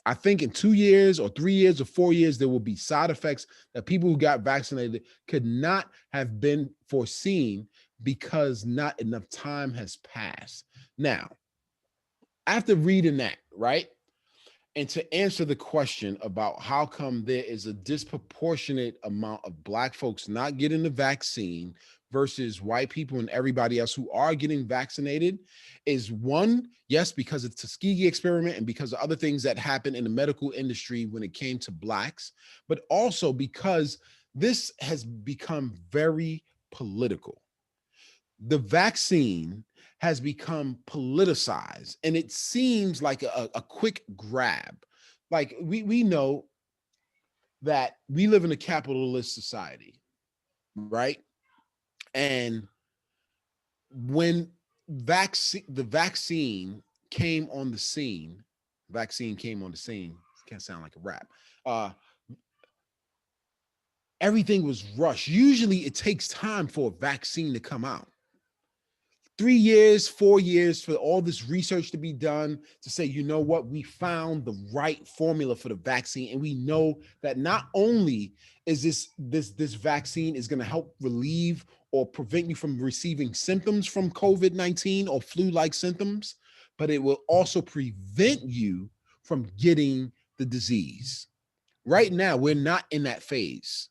A: I think in 2 years or 3 years or 4 years, there will be side effects that people who got vaccinated could not have been foreseen because not enough time has passed. Now, after reading that, right? And to answer the question about how come there is a disproportionate amount of Black folks not getting the vaccine versus white people and everybody else who are getting vaccinated is one, yes, because of the Tuskegee experiment and because of other things that happened in the medical industry when it came to Blacks, but also because this has become very political. The vaccine has become politicized and it seems like a quick grab. Like we know that we live in a capitalist society, right? And when the vaccine came on the scene, can't sound like a rap. Uh, Everything was rushed. Usually it takes time for a vaccine to come out. 3 years, 4 years for all this research to be done to say, you know what, we found the right formula for the vaccine, and we know that not only is this vaccine is going to help relieve or prevent you from receiving symptoms from COVID-19 or flu-like symptoms, but it will also prevent you from getting the disease. Right now, we're not in that phase.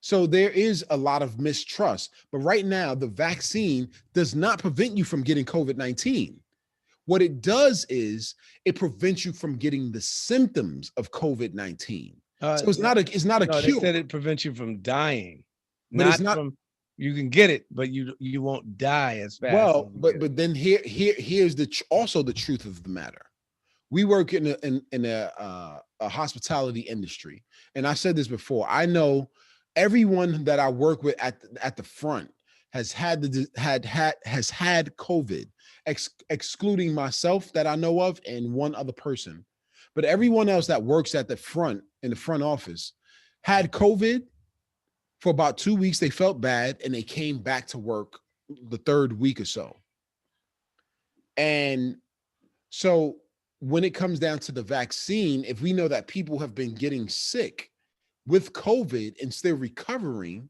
A: So there is a lot of mistrust. But right now, the vaccine does not prevent you from getting COVID-19. What it does is it prevents you from getting the symptoms of COVID-19. So it's not a
B: No, they
A: cure,
B: said it prevents you from dying,
A: but it's
B: not
A: not.
B: from you can get it, but you won't die as fast as
A: Well,
B: you
A: but
B: get it.
A: but then here's also the truth of the matter. We work in a hospitality industry, and I said this before. I know everyone that I work with at the front has had has had COVID, excluding myself that I know of and one other person. But everyone else that works at the front in the front office had COVID for about 2 weeks. They felt bad and they came back to work the third week or so. And so when it comes down to the vaccine, if we know that people have been getting sick with COVID and still recovering,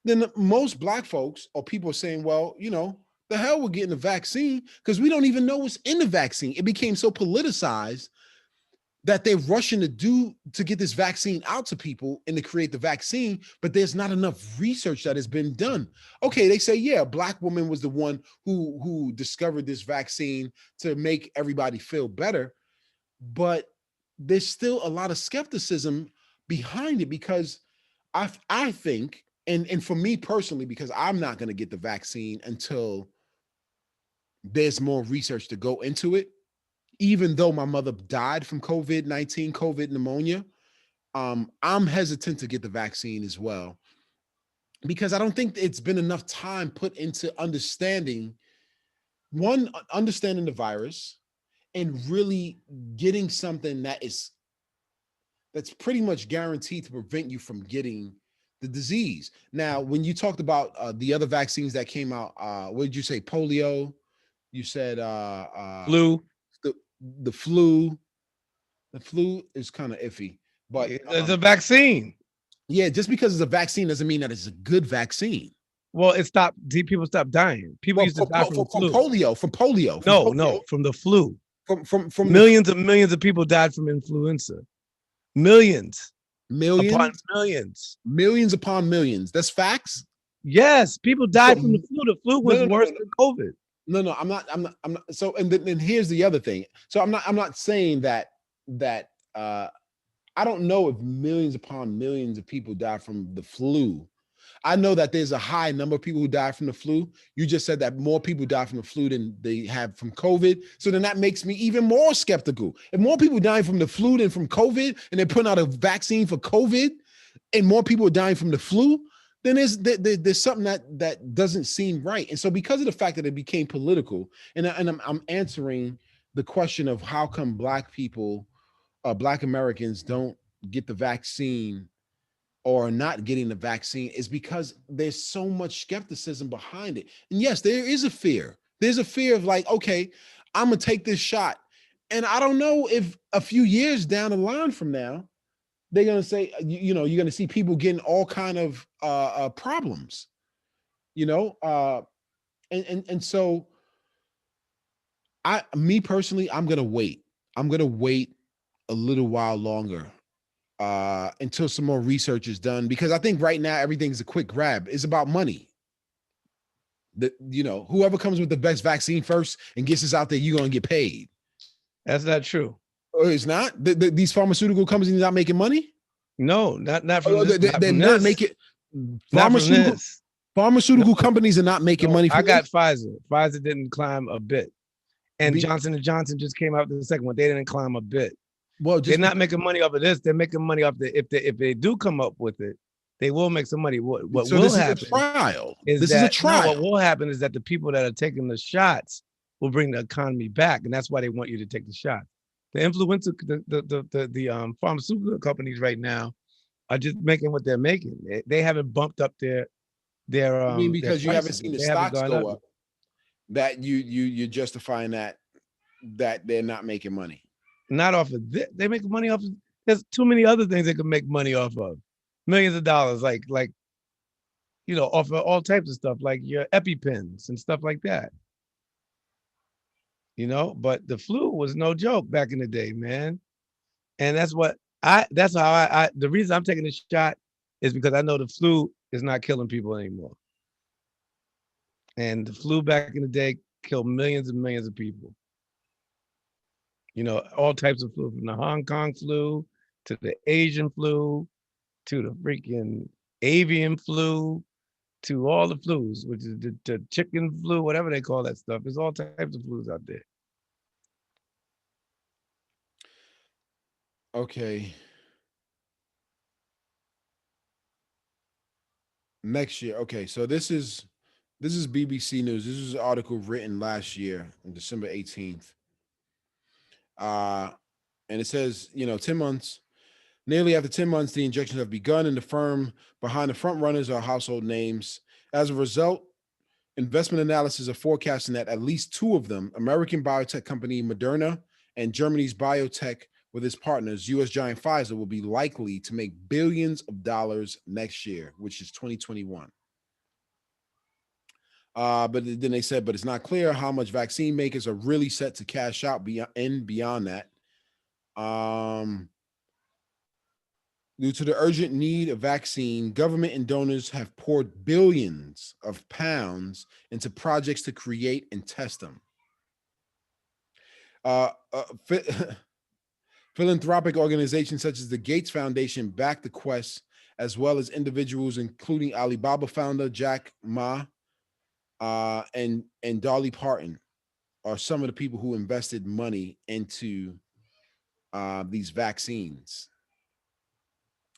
A: then most Black folks or people are saying, well, the hell we're getting the vaccine because we don't even know what's in the vaccine. It became so politicized that they're rushing to get this vaccine out to people and to create the vaccine, but there's not enough research that has been done. Okay, they say, yeah, a Black woman was the one who discovered this vaccine to make everybody feel better, but there's still a lot of skepticism behind it because I think, and for me personally, because I'm not going to get the vaccine until there's more research to go into it. Even though my mother died from COVID-19, COVID pneumonia, I'm hesitant to get the vaccine as well because I don't think it's been enough time put into understanding the virus and really getting something that's pretty much guaranteed to prevent you from getting the disease. Now, when you talked about the other vaccines that came out, what did you say? Polio. You said
B: Flu.
A: the the flu. The flu is kind of iffy, but
B: There's a vaccine.
A: yeah, just because it's a vaccine doesn't mean that it's a good vaccine.
B: Well, it stopped. People stopped dying. People
A: Well,
B: used to die from the flu.
A: from polio,
B: No, from the flu.
A: from the
B: Millions of people died from influenza. Millions upon
A: millions,
B: millions.
A: millions upon millions. That's facts.
B: Yes, people
A: So
B: died from the flu. The flu
A: no,
B: was
A: no, no,
B: worse
A: no,
B: than COVID.
A: no. I'm not. So and then here's the other thing. So I'm not saying that I don't know if millions upon millions of people die from the flu. I know that there's a high number of people who die from the flu. You just said that more people die from the flu than they have from COVID. So then that makes me even more skeptical. If more people dying from the flu than from COVID, and they're putting out a vaccine for COVID, and more people are dying from the flu, then there's something that doesn't seem right. And so because of the fact that it became political, and I'm answering the question of how come Black Americans don't get the vaccine or not getting the vaccine is because there's so much skepticism behind it. And yes, there is a fear. There's a fear of like, okay, I'm gonna take this shot. And I don't know if a few years down the line from now, they're gonna say, you're gonna see people getting all kind of problems, you know. And so me personally, I'm gonna wait. I'm gonna wait a little while longer until some more research is done because I think right now everything's a quick grab. It's about money. Whoever comes with the best vaccine first and gets us out there, you're gonna get paid.
B: That's not true.
A: Or it's not. These pharmaceutical companies are not making money.
B: No, not from this. Not
A: They're
B: from
A: not
B: this.
A: making
B: Not from
A: pharmaceutical
B: this.
A: pharmaceutical
B: No,
A: companies are not making
B: no.
A: money
B: I
A: from
B: got
A: this.
B: Pfizer. Pfizer didn't climb a bit, and
A: Be,
B: Johnson and Johnson just came out the second one. They didn't climb a bit.
A: well,
B: They're
A: just
B: not
A: because,
B: making money off of this. They're making money off the if they do come up with it, they will make some money. What
A: so
B: will
A: this is a
B: happen
A: trial.
B: is
A: This is a
B: that no, what
A: trial.
B: will happen is that the people that are taking the shots will bring the economy back, and that's why they want you to take the shot. The influencer, the pharmaceutical companies right now are just making what they're making. They haven't bumped up
A: I mean,
B: their
A: because you haven't
B: prices.
A: seen the
B: They haven't
A: stocks
B: gone up.
A: go up, that you're justifying that they're not making money.
B: Not off of this. They make money off of. There's too many other things they can make money off of. Millions of dollars, like off of all types of stuff, like your EpiPens and stuff like that. But the flu was no joke back in the day, man. And that's how the reason I'm taking the shot is because I know the flu is not killing people anymore. And the flu back in the day killed millions and millions of people. All types of flu, from the Hong Kong flu to the Asian flu to the freaking avian flu to all the flus, which is the chicken flu, whatever they call that stuff. There's all types of flus out there.
A: Okay. Next year. Okay, so this is BBC News. This is an article written last year on December 18th. Uh and it says, 10 months. Nearly after 10 months, the injections have begun, and the firm behind the front runners are household names. As a result, investment analysis are forecasting that at least two of them, American biotech company Moderna and Germany's biotech with its partners, US giant Pfizer, will be likely to make billions of dollars next year, which is 2021. But then they said, but it's not clear how much vaccine makers are really set to cash out beyond that. Um, Due to the urgent need of vaccine, government and donors have poured billions of pounds into projects to create and test them. Uh, uh, Philanthropic organizations such as the Gates Foundation back the quest, as well as individuals, including Alibaba founder Jack Ma and Dolly Parton, are some of the people who invested money into these vaccines.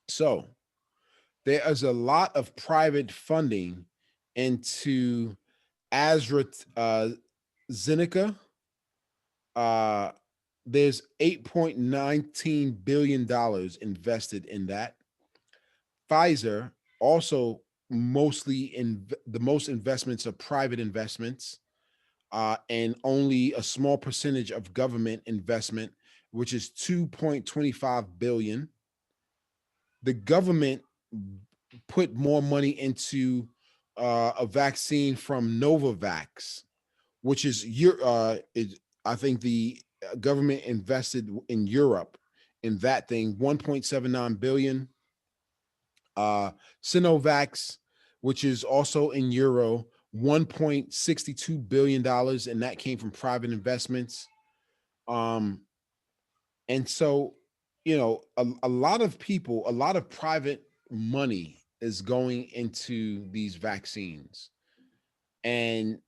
A: So there is a lot of private funding into AstraZeneca. Uh, there's $8.19 billion invested in that. Pfizer also mostly in the most investments are private investments, and only a small percentage of government investment, which is 2.25 billion. The government put more money into a vaccine from Novavax, which is I think the government invested in Europe in that thing 1.79 billion. Sinovax, which is also in Euro, $1.62 billion, and that came from private investments. Um, and so, a lot of people, a lot of private money is going into these vaccines, and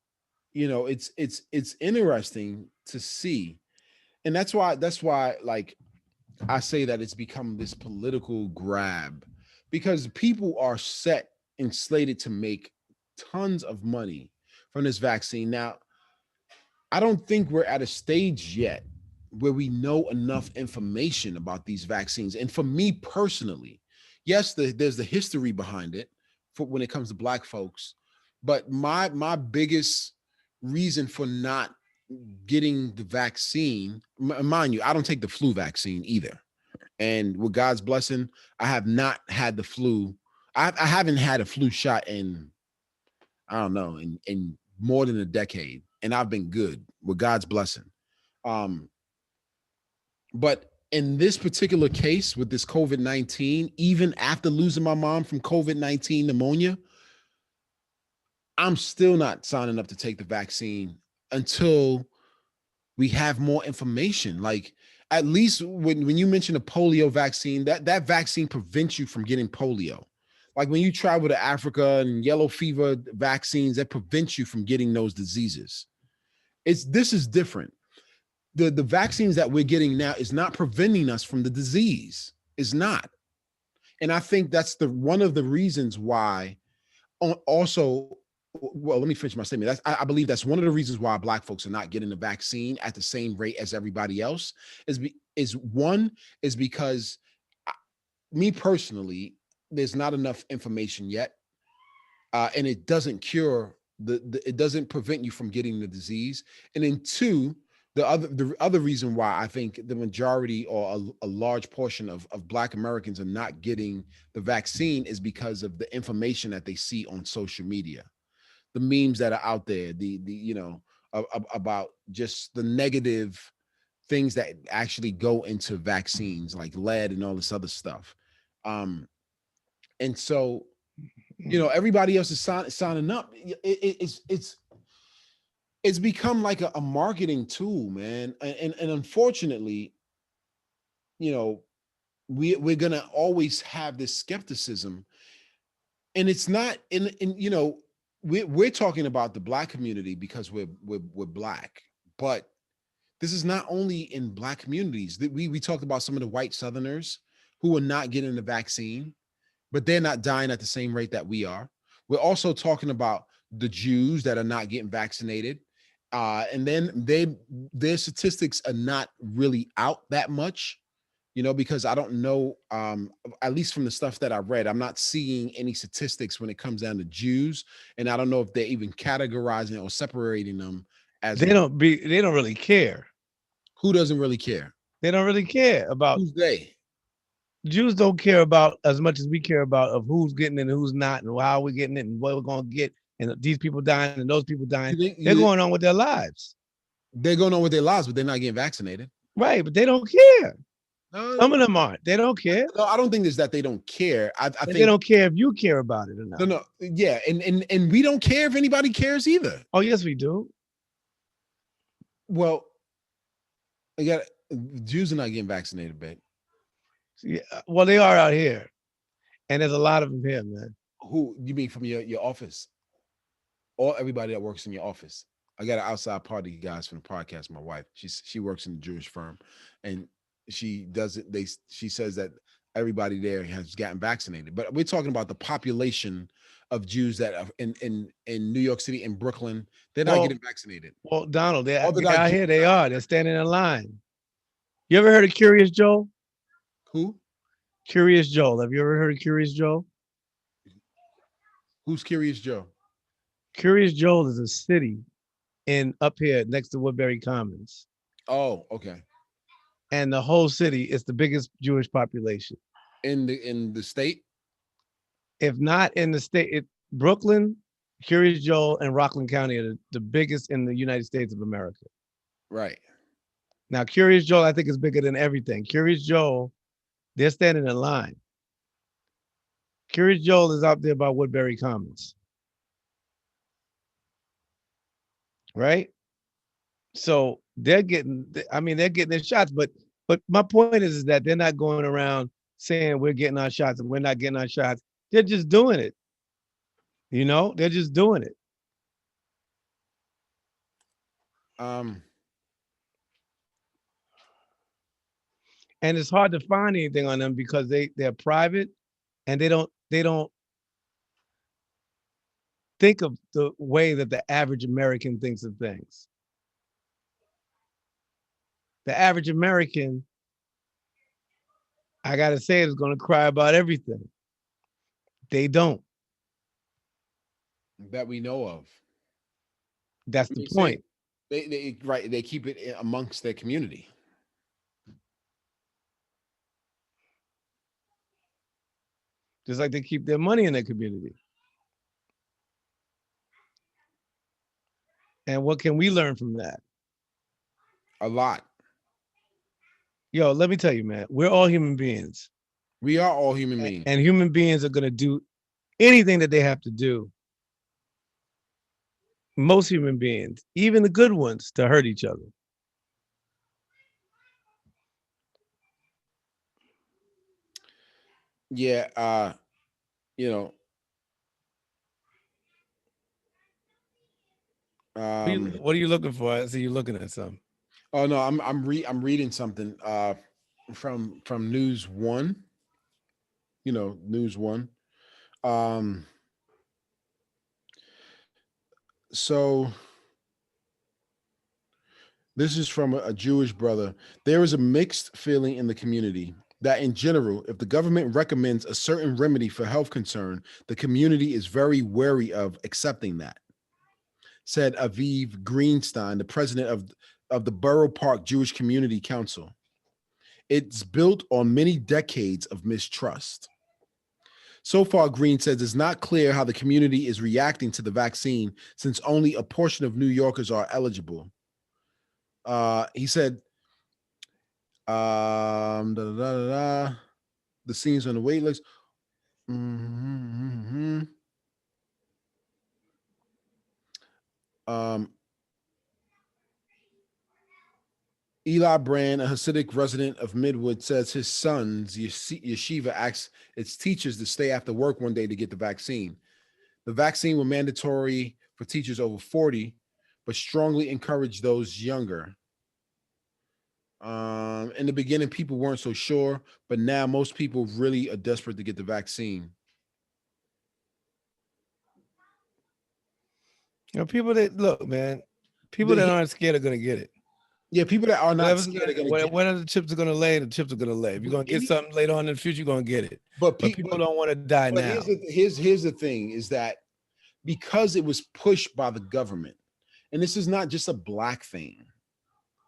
A: it's interesting to see, and that's why like I say that it's become this political grab because people are set and slated to make tons of money from this vaccine. Now, I don't think we're at a stage yet where we know enough information about these vaccines. And for me personally, yes, there's the history behind it for when it comes to Black folks, but my biggest reason for not getting the vaccine, mind you, I don't take the flu vaccine either. And with God's blessing, I have not had the flu. I haven't had a flu shot in, I don't know, in more than a decade, and I've been good with God's blessing. Um, but in this particular case with this COVID-19, even after losing my mom from COVID-19 pneumonia, I'm still not signing up to take the vaccine until we have more information. Like at least when you mention a polio vaccine, that vaccine prevents you from getting polio. Like when you travel to Africa and yellow fever vaccines, that prevents you from getting those diseases. This is different. The vaccines that we're getting now is not preventing us from the disease. It's not. And I think that's the one of the reasons why also, well, let me finish my statement. I believe that's one of the reasons why Black folks are not getting the vaccine at the same rate as everybody else is because me personally, there's not enough information yet, and it doesn't cure it doesn't prevent you from getting the disease. And then two, the other reason why I think the majority or a large portion of Black Americans are not getting the vaccine is because of the information that they see on social media, the memes that are out there, the about just the negative things that actually go into vaccines like lead and all this other stuff. Um, and so everybody else is signing up. It's become like a marketing tool, man. And unfortunately, you know, we're gonna always have this skepticism, and it's not in we're talking about the Black community because we're Black, but this is not only in Black communities. That we talked about some of the white Southerners who are not getting the vaccine, but they're not dying at the same rate that we are. We're also talking about the Jews that are not getting vaccinated. And then their statistics are not really out that much, because I don't know, at least from the stuff that I read, I'm not seeing any statistics when it comes down to Jews. And I don't know if they're even categorizing or separating them as
B: They don't really care.
A: who doesn't really care.
B: They don't really care about
A: Who's they?
B: Jews don't care about as much as we care about of who's getting it and who's not and how we're getting it and what we're going to get and these people dying and those people dying. They're going on with their lives.
A: They're going on with their lives, but they're not getting vaccinated.
B: Right, but they don't care.
A: No,
B: Some of them aren't. They don't care.
A: No, I don't think it's that they don't care. I think
B: they don't care if you care about it or not.
A: No, yeah, and we don't care if anybody cares either.
B: Oh, yes, we do.
A: Well, Jews are not getting vaccinated, babe.
B: Yeah, well, they are out here, and there's a lot of them here, man.
A: Who you mean from your office? Or everybody that works in your office. I got an outside party guys from the podcast. My wife, she works in a Jewish firm, and she does it. She says that everybody there has gotten vaccinated. But we're talking about the population of Jews that are in New York City and Brooklyn. They're not
B: Well,
A: getting vaccinated.
B: well, Donald,
A: All the
B: they out
A: Jews
B: here.
A: are
B: They
A: not
B: are.
A: getting
B: They're
A: vaccinated.
B: standing in line. You ever heard of Curious Joe?
A: Who?
B: Curious Joe. Have you ever heard of Curious Joe?
A: Who's Curious Joe?
B: Curious Joe is a city in up here next to Woodbury Commons,
A: Oh, okay.
B: and the whole city is the biggest Jewish population.
A: In the state,
B: If not in the state, Brooklyn, Curious Joe, and Rockland County are the biggest in the United States of America.
A: right?
B: Now, Curious Joe, I think, is bigger than everything. Curious Joe, they're standing in line. Curious Joe is out there by Woodbury Commons, right? So they're getting, I mean, they're getting their shots, but my point is that they're not going around saying we're getting our shots and we're not getting our shots. They're just doing it. They're just doing it.
A: Um,
B: And it's hard to find anything on them because they're private and they don't think of the way that the average American thinks of things. The average American, I gotta say, is gonna cry about everything. They don't.
A: that we know of.
B: That's
A: When
B: the
A: you say
B: point.
A: they right, they keep it amongst their community.
B: Just like they keep their money in their community. And what can we learn from that?
A: A lot.
B: Yo, let me tell you, man, we're all human beings.
A: We are all human beings.
B: And human beings are gonna do anything that they have to do. Most human beings, even the good ones, to hurt each other.
A: Yeah, you know, um
B: What are you looking for? I see you looking at something.
A: oh no, I'm reading something from News One, News One. Um so this is from a Jewish brother. There is a mixed feeling in the community that, in general, if the government recommends a certain remedy for health concern, the community is very wary of accepting that, said Aviv Greenstein, the president of the Borough Park Jewish Community Council. It's built on many decades of mistrust. So far, Green says it's not clear how the community is reacting to the vaccine since only a portion of New Yorkers are eligible. He said, da, da, da, da, the scenes on the wait list. Mm-hmm. Um, Eli Brand, a Hasidic resident of Midwood, says his son's yeshiva asks its teachers to stay after work one day to get the vaccine. The vaccine was mandatory for teachers over 40, but strongly encouraged those younger. In the beginning, people weren't so sure, but now most people really are desperate to get the vaccine.
B: People that look, man, people that
A: The,
B: aren't scared are gonna get it.
A: yeah, people that are not
B: Whatever's
A: scared are
B: gonna,
A: going to get it.
B: whatever the chips are gonna lay, the chips are gonna lay. If you're
A: But
B: gonna get something later on in the future, you're gonna get it.
A: but,
B: But
A: pe-
B: people
A: but
B: don't want to die
A: but
B: now.
A: here's the thing is that because it was pushed by the government, and this is not just a black thing.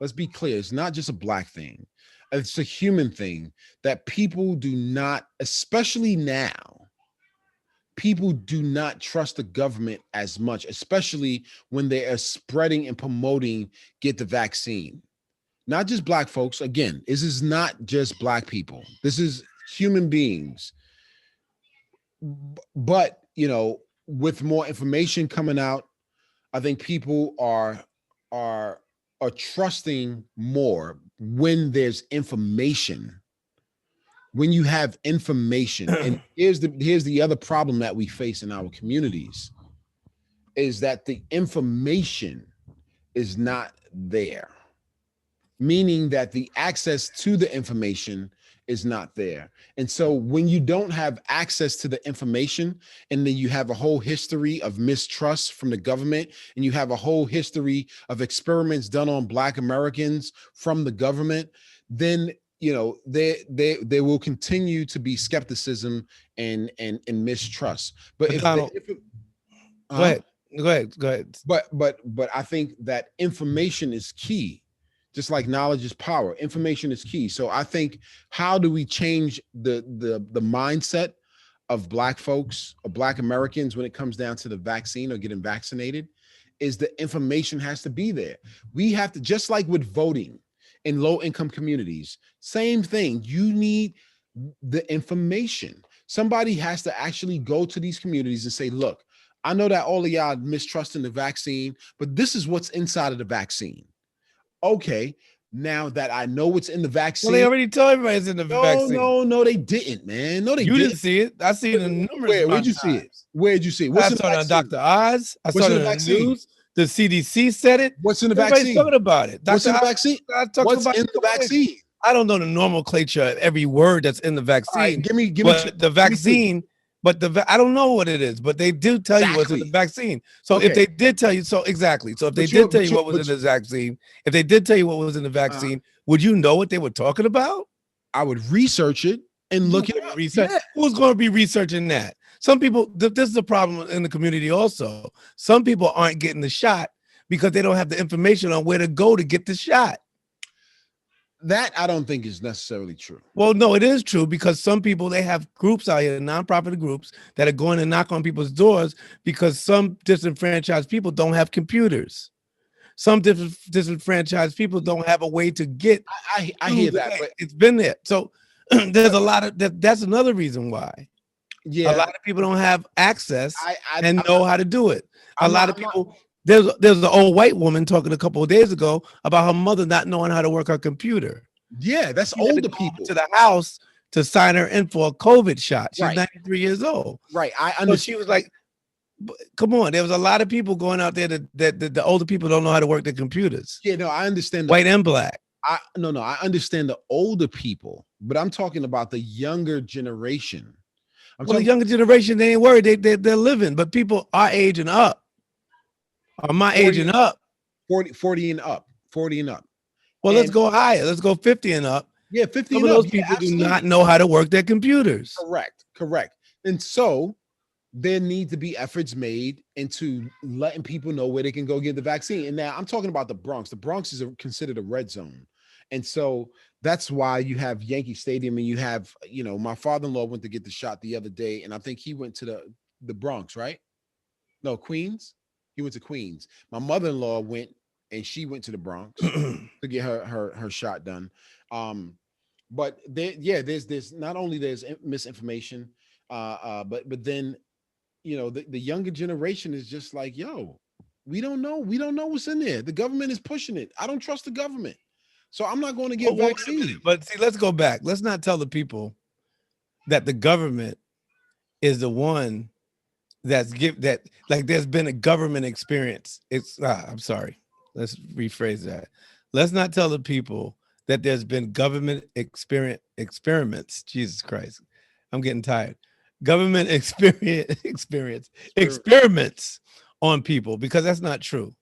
A: Let's be clear, it's not just a black thing. It's a human thing that people do not, especially now, people do not trust the government as much, especially when they are spreading and promoting get the vaccine. Not just black folks. Again, this is not just black people. This is human beings. But, with more information coming out, I think people are are trusting more. when there's information, when you have information. And here's the other problem that we face in our communities is that the information is not there, meaning that the access to the information is not there. And so when you don't have access to the information, and then you have a whole history of mistrust from the government, and you have a whole history of experiments done on Black Americans from the government, then there will continue to be skepticism and mistrust. But if
B: Donald, go
A: huh?
B: ahead. Go ahead.
A: But I think that information is key. Just like knowledge is power, information is key. So I think, how do we change the mindset of Black folks or Black Americans when it comes down to the vaccine or getting vaccinated? Is the information has to be there. We have to, just like with voting in low income communities, same thing. You need the information. Somebody has to actually go to these communities and say, look, I know that all of y'all mistrusting the vaccine, but this is what's inside of the vaccine. Okay, now that I know what's in the vaccine.
B: Well, they already told everybody it's in the vaccine.
A: No, they didn't, man. No, they
B: You
A: didn't.
B: didn't see it. I seen it numerous
A: Where'd you
B: times.
A: see it? Where'd you see it?
B: I saw it on Dr. Oz. I saw it on the news. The CDC said it.
A: What's in the
B: Everybody's
A: vaccine?
B: talking about it.
A: What's in the vaccine? What's in the vaccine?
B: I don't know the nomenclature of every word that's in the vaccine.
A: Right, give me
B: the vaccine. But I don't know what it is, but they do tell you what's in the vaccine. So if they did tell you, so exactly. So if they did tell you what was in the vaccine, if they did tell you what was in the vaccine, would you know what they were talking about?
A: I would research it and look at
B: research. Yeah. Who's going to be researching that? Some people, this is a problem in the community also. Some people aren't getting the shot because they don't have the information on where to go to get the shot.
A: That I don't think is necessarily true.
B: Well, no, it is true, because some people, they have groups out here, nonprofit groups, that are going to knock on people's doors because some disenfranchised people don't have computers. Some disenfranchised people don't have a way to get.
A: I hear that, but
B: it's been there. So there's a lot of that. That's another reason why. Yeah, a lot of people don't have access and know how to do it. A lot of people. There's an old white woman talking a couple of days ago about her mother not knowing how to work her computer.
A: Yeah, that's older people
B: to the house to sign her in for a COVID shot. She's 93 years old.
A: Right. I understand.
B: So she was like, come on. There was a lot of people going out there that the older people don't know how to work their computers.
A: Yeah, no, I understand.
B: White and Black.
A: I understand the older people, but I'm talking about the younger generation.
B: The younger generation, they ain't worried. They're living, but people our age and up. Or my age and up.
A: 40 and up. 40 and up.
B: Well, let's go higher. Let's go 50 and up.
A: Yeah, 50
B: Some
A: and
B: of
A: up.
B: those people do not know how to work their computers.
A: Correct. And so there need to be efforts made into letting people know where they can go get the vaccine. And now I'm talking about the Bronx. The Bronx is considered a red zone. And so that's why you have Yankee Stadium, and you have, my father-in-law went to get the shot the other day, and I think he went to the Bronx, right? No, Queens. He went to Queens. My mother-in-law went, and she went to the Bronx to get her shot done. But there's not only there's misinformation, but then, the younger generation is just like, yo, we don't know what's in there. The government is pushing it. I don't trust the government, so I'm not going to get vaccinated.
B: But see, let's go back. Let's not tell the people that the government is the one that's there's been a government experience. I'm sorry. Let's rephrase that. Let's not tell the people that there's been government experiments. Jesus Christ. I'm getting tired. Government experiments on people, because that's not true.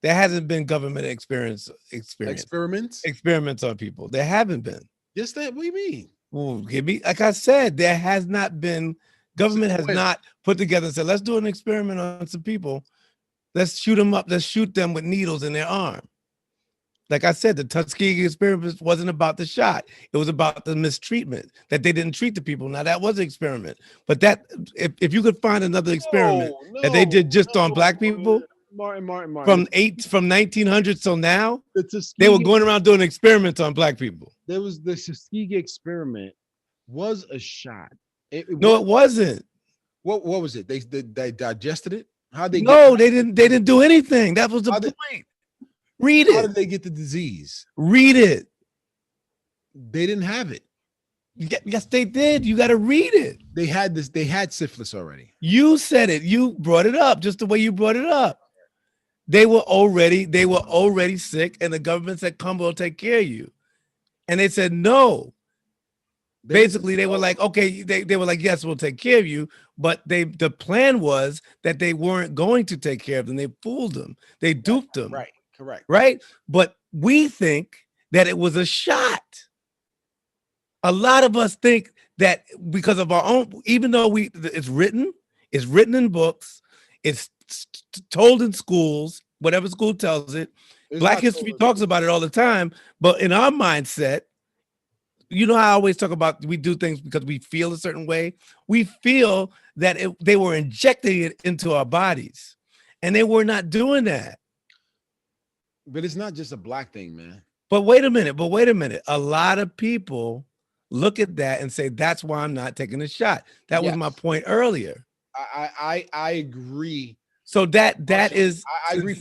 B: There hasn't been government experiments on people. There haven't been.
A: Yes, what do you mean?
B: Well, like I said, there has not been. Government has not put together and said, let's do an experiment on some people. Let's shoot them up. Let's shoot them with needles in their arm. Like I said, the Tuskegee experiment wasn't about the shot. It was about the mistreatment, that they didn't treat the people. Now, that was an experiment. But that, if you could find another experiment that they did just on Black people,
A: Martin.
B: From 1900 till now, they were going around doing experiments on Black people.
A: There was the Tuskegee experiment was a shot.
B: It wasn't.
A: What was it? They digested it? How they?
B: No, they didn't. They didn't do anything. That was the point. Read it.
A: How did they get the disease?
B: Read it.
A: They didn't have it.
B: Yes, they did. You got to read it.
A: They had this. They had syphilis already.
B: You said it. You brought it up just the way you brought it up. They were already sick, and the government said, "Come, we'll take care of you." And they said no. Basically, they were like, okay, they were like, yes, we'll take care of you. But the plan was that they weren't going to take care of them. They fooled them. They duped them.
A: Right. Correct.
B: Right. But we think that it was a shot. A lot of us think that because of our own, even though it's written in books, it's told in schools, whatever school tells it. Black history talks about it all the time. But in our mindset, you know how I always talk about we do things because we feel a certain way. We feel that they were injecting it into our bodies, and they were not doing that.
A: But it's not just a black thing, man.
B: But wait a minute. A lot of people look at that and say, that's why I'm not taking a shot. That was my point earlier.
A: I agree.
B: So that is
A: I agree.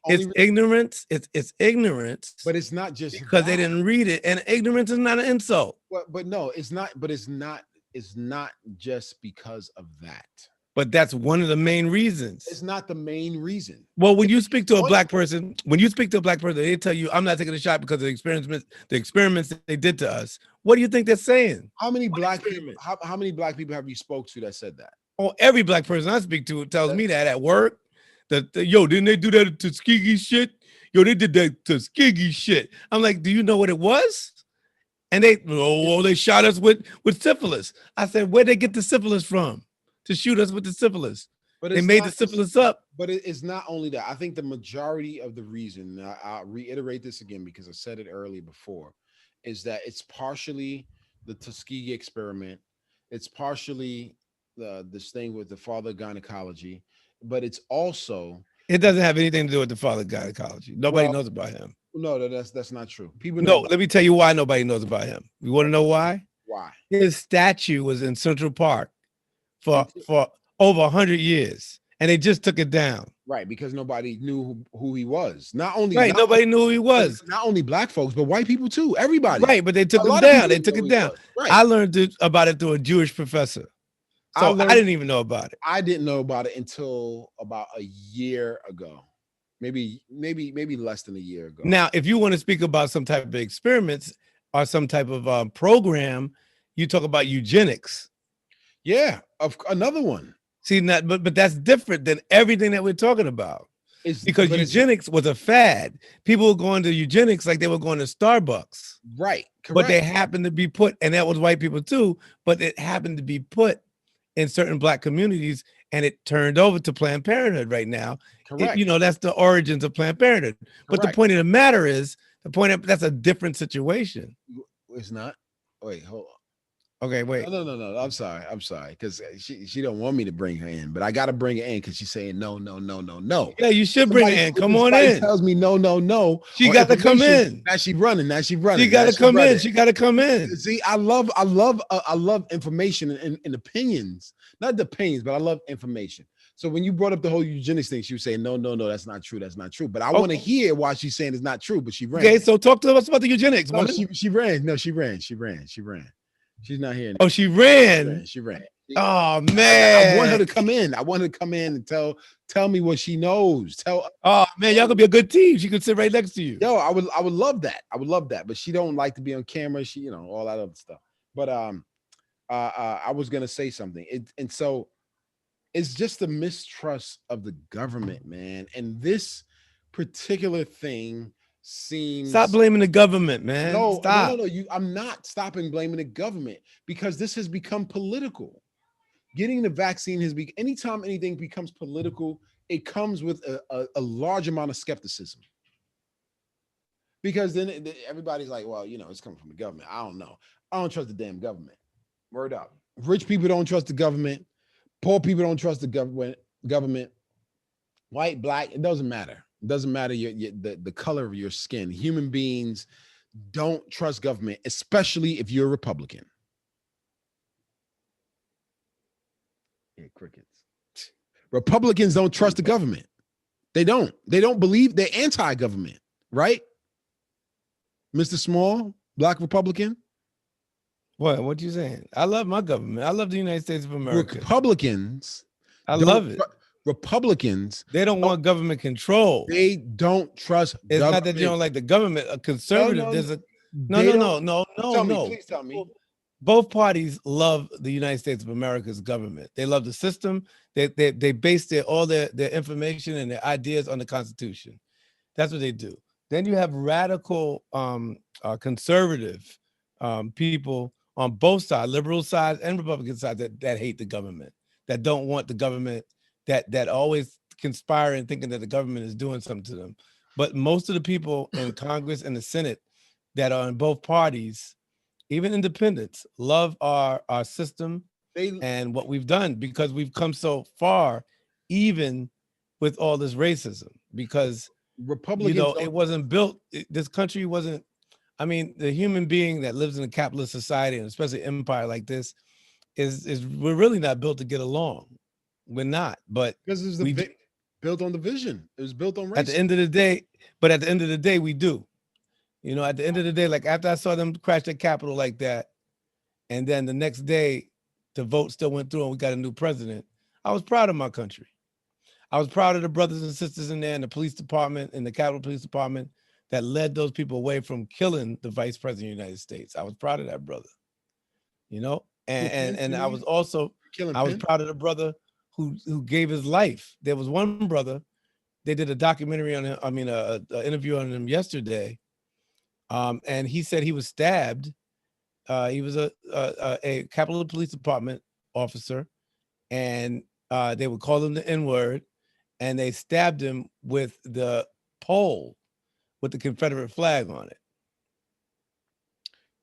B: It's ignorance. It's ignorance.
A: But it's not just
B: because they didn't read it. And ignorance is not an insult.
A: But no, it's not. But it's not just because of that.
B: But that's one of the main reasons.
A: It's not the main reason.
B: Well, when you speak to a black person, they tell you, I'm not taking a shot because of the experiments that they did to us. What do you think they're saying?
A: How many black people? How many black people have you spoke to that said that?
B: Oh, every black person I speak to tells me that at work. Yo, didn't they do that to Tuskegee shit? Yo, they did that to Tuskegee shit. I'm like, do you know what it was? And they shot us with syphilis. I said, where'd they get the syphilis from to shoot us with the syphilis? But they made the syphilis up.
A: But it's not only that. I think the majority of the reason, I'll reiterate this again because I said it earlier before, is that it's partially the Tuskegee experiment. It's partially this thing with the father of gynecology, but it's also
B: it doesn't have anything to do with the father of gynecology. Nobody knows about him.
A: No, that's not true. People know.
B: Let me tell you why nobody knows about him. You want to know why?
A: Why?
B: His statue was in Central Park for over 100 years, and they just took it down.
A: Right, because nobody knew who he was.
B: Nobody knew who he was.
A: Not only black folks, but white people too. Everybody.
B: Right, but they took him down. They took it down. Right. I learned about it through a Jewish professor. So I didn't even know about it.
A: I didn't know about it until about a year ago. Maybe less than a year ago.
B: Now, if you want to speak about some type of experiments or some type of program, you talk about eugenics.
A: Yeah, another one.
B: See, but that's different than everything that we're talking about. Because eugenics was a fad. People were going to eugenics like they were going to Starbucks.
A: Right, correct.
B: But they happened to be put, and that was white people too, but it happened to be put in certain black communities, and it turned over to Planned Parenthood right now.
A: Correct.
B: That's the origins of Planned Parenthood. But the point of the matter is, that's a different situation.
A: It's not. Wait, hold on.
B: Okay, wait.
A: No. I'm sorry, because she don't want me to bring her in, but I got to bring her in because she's saying no.
B: Yeah, you should bring her in. Come on in.
A: Tells me no.
B: She got to come in.
A: Now she running. She
B: got to come in. She got to come in.
A: See, I love information and opinions. Not the opinions, but I love information. So when you brought up the whole eugenics thing, she was saying, no, that's not true. That's not true. But I want to hear why she's saying it's not true, but she ran.
B: Okay, so talk to us about the eugenics.
A: No, she ran. No, she ran. She's not here anymore.
B: Oh, she ran.
A: She ran.
B: Oh man.
A: I want her to come in. And tell me what she knows.
B: Oh man, y'all could be a good team. She could sit right next to you.
A: Yo, I would love that. But she don't like to be on camera. She, all that other stuff. But I was gonna say something. And so it's just the mistrust of the government, man. And this particular thing seems.
B: Stop blaming the government, man. Stop.
A: No. I'm not stopping blaming the government because this has become political. Getting the vaccine anytime anything becomes political, it comes with a large amount of skepticism. Because then everybody's like, well, it's coming from the government. I don't know. I don't trust the damn government. Word up. Rich people don't trust the government. Poor people don't trust the government. White, black, it doesn't matter. It doesn't matter the color of your skin. Human beings don't trust government, especially if you're a Republican. Yeah, crickets. Republicans don't trust the government. They don't. They don't believe. They're anti-government, right? Mr. Small? Black Republican?
B: What you saying? I love my government. I love the United States of America.
A: Republicans
B: I
A: don't
B: love it.
A: Republicans
B: They don't
A: don't,
B: want government control.
A: they don't trust
B: It's not that you
A: government.
B: don't like the government. A
A: No,
B: conservative,
A: no,
B: there's a no,
A: they
B: no,
A: don't.
B: no, no, no,
A: Tell me,
B: no.
A: please tell me.
B: Both parties love the United States of America's government. They love the system. They base their information and their ideas on the Constitution. That's what they do. Then you have radical conservative people on both sides, liberal sides and Republican sides, that hate the government, that don't want the government, that always conspiring, thinking that the government is doing something to them. But most of the people in Congress and the Senate that are in both parties, even independents, love our system
A: They
B: and what we've done, because we've come so far, even with all this racism, because
A: Republicans
B: it
A: don't.
B: wasn't built. This country wasn't. I mean, the human being that lives in a capitalist society, and especially empire like this, is we're really not built to get along. We're not. But
A: Because it's
B: we,
A: built on the vision. It was built on
B: at the
A: racism.
B: end of the day, but at the end of the day, we do. At the end of the day, like after I saw them crash the Capitol like that, and then the next day, the vote still went through and we got a new president. I was proud of my country. I was proud of the brothers and sisters in there in the police department, in the Capitol Police Department, that led those people away from killing the vice president of the United States. I was proud of that brother, and I was also,
A: Killing
B: I was
A: Penn.
B: proud of the brother who gave his life. There was one brother, they did a documentary on him, I mean, a interview on him yesterday, and he said he was stabbed. He was a Capitol Police Department officer, and they would call him the N-word, and they stabbed him with the pole with the Confederate flag on it.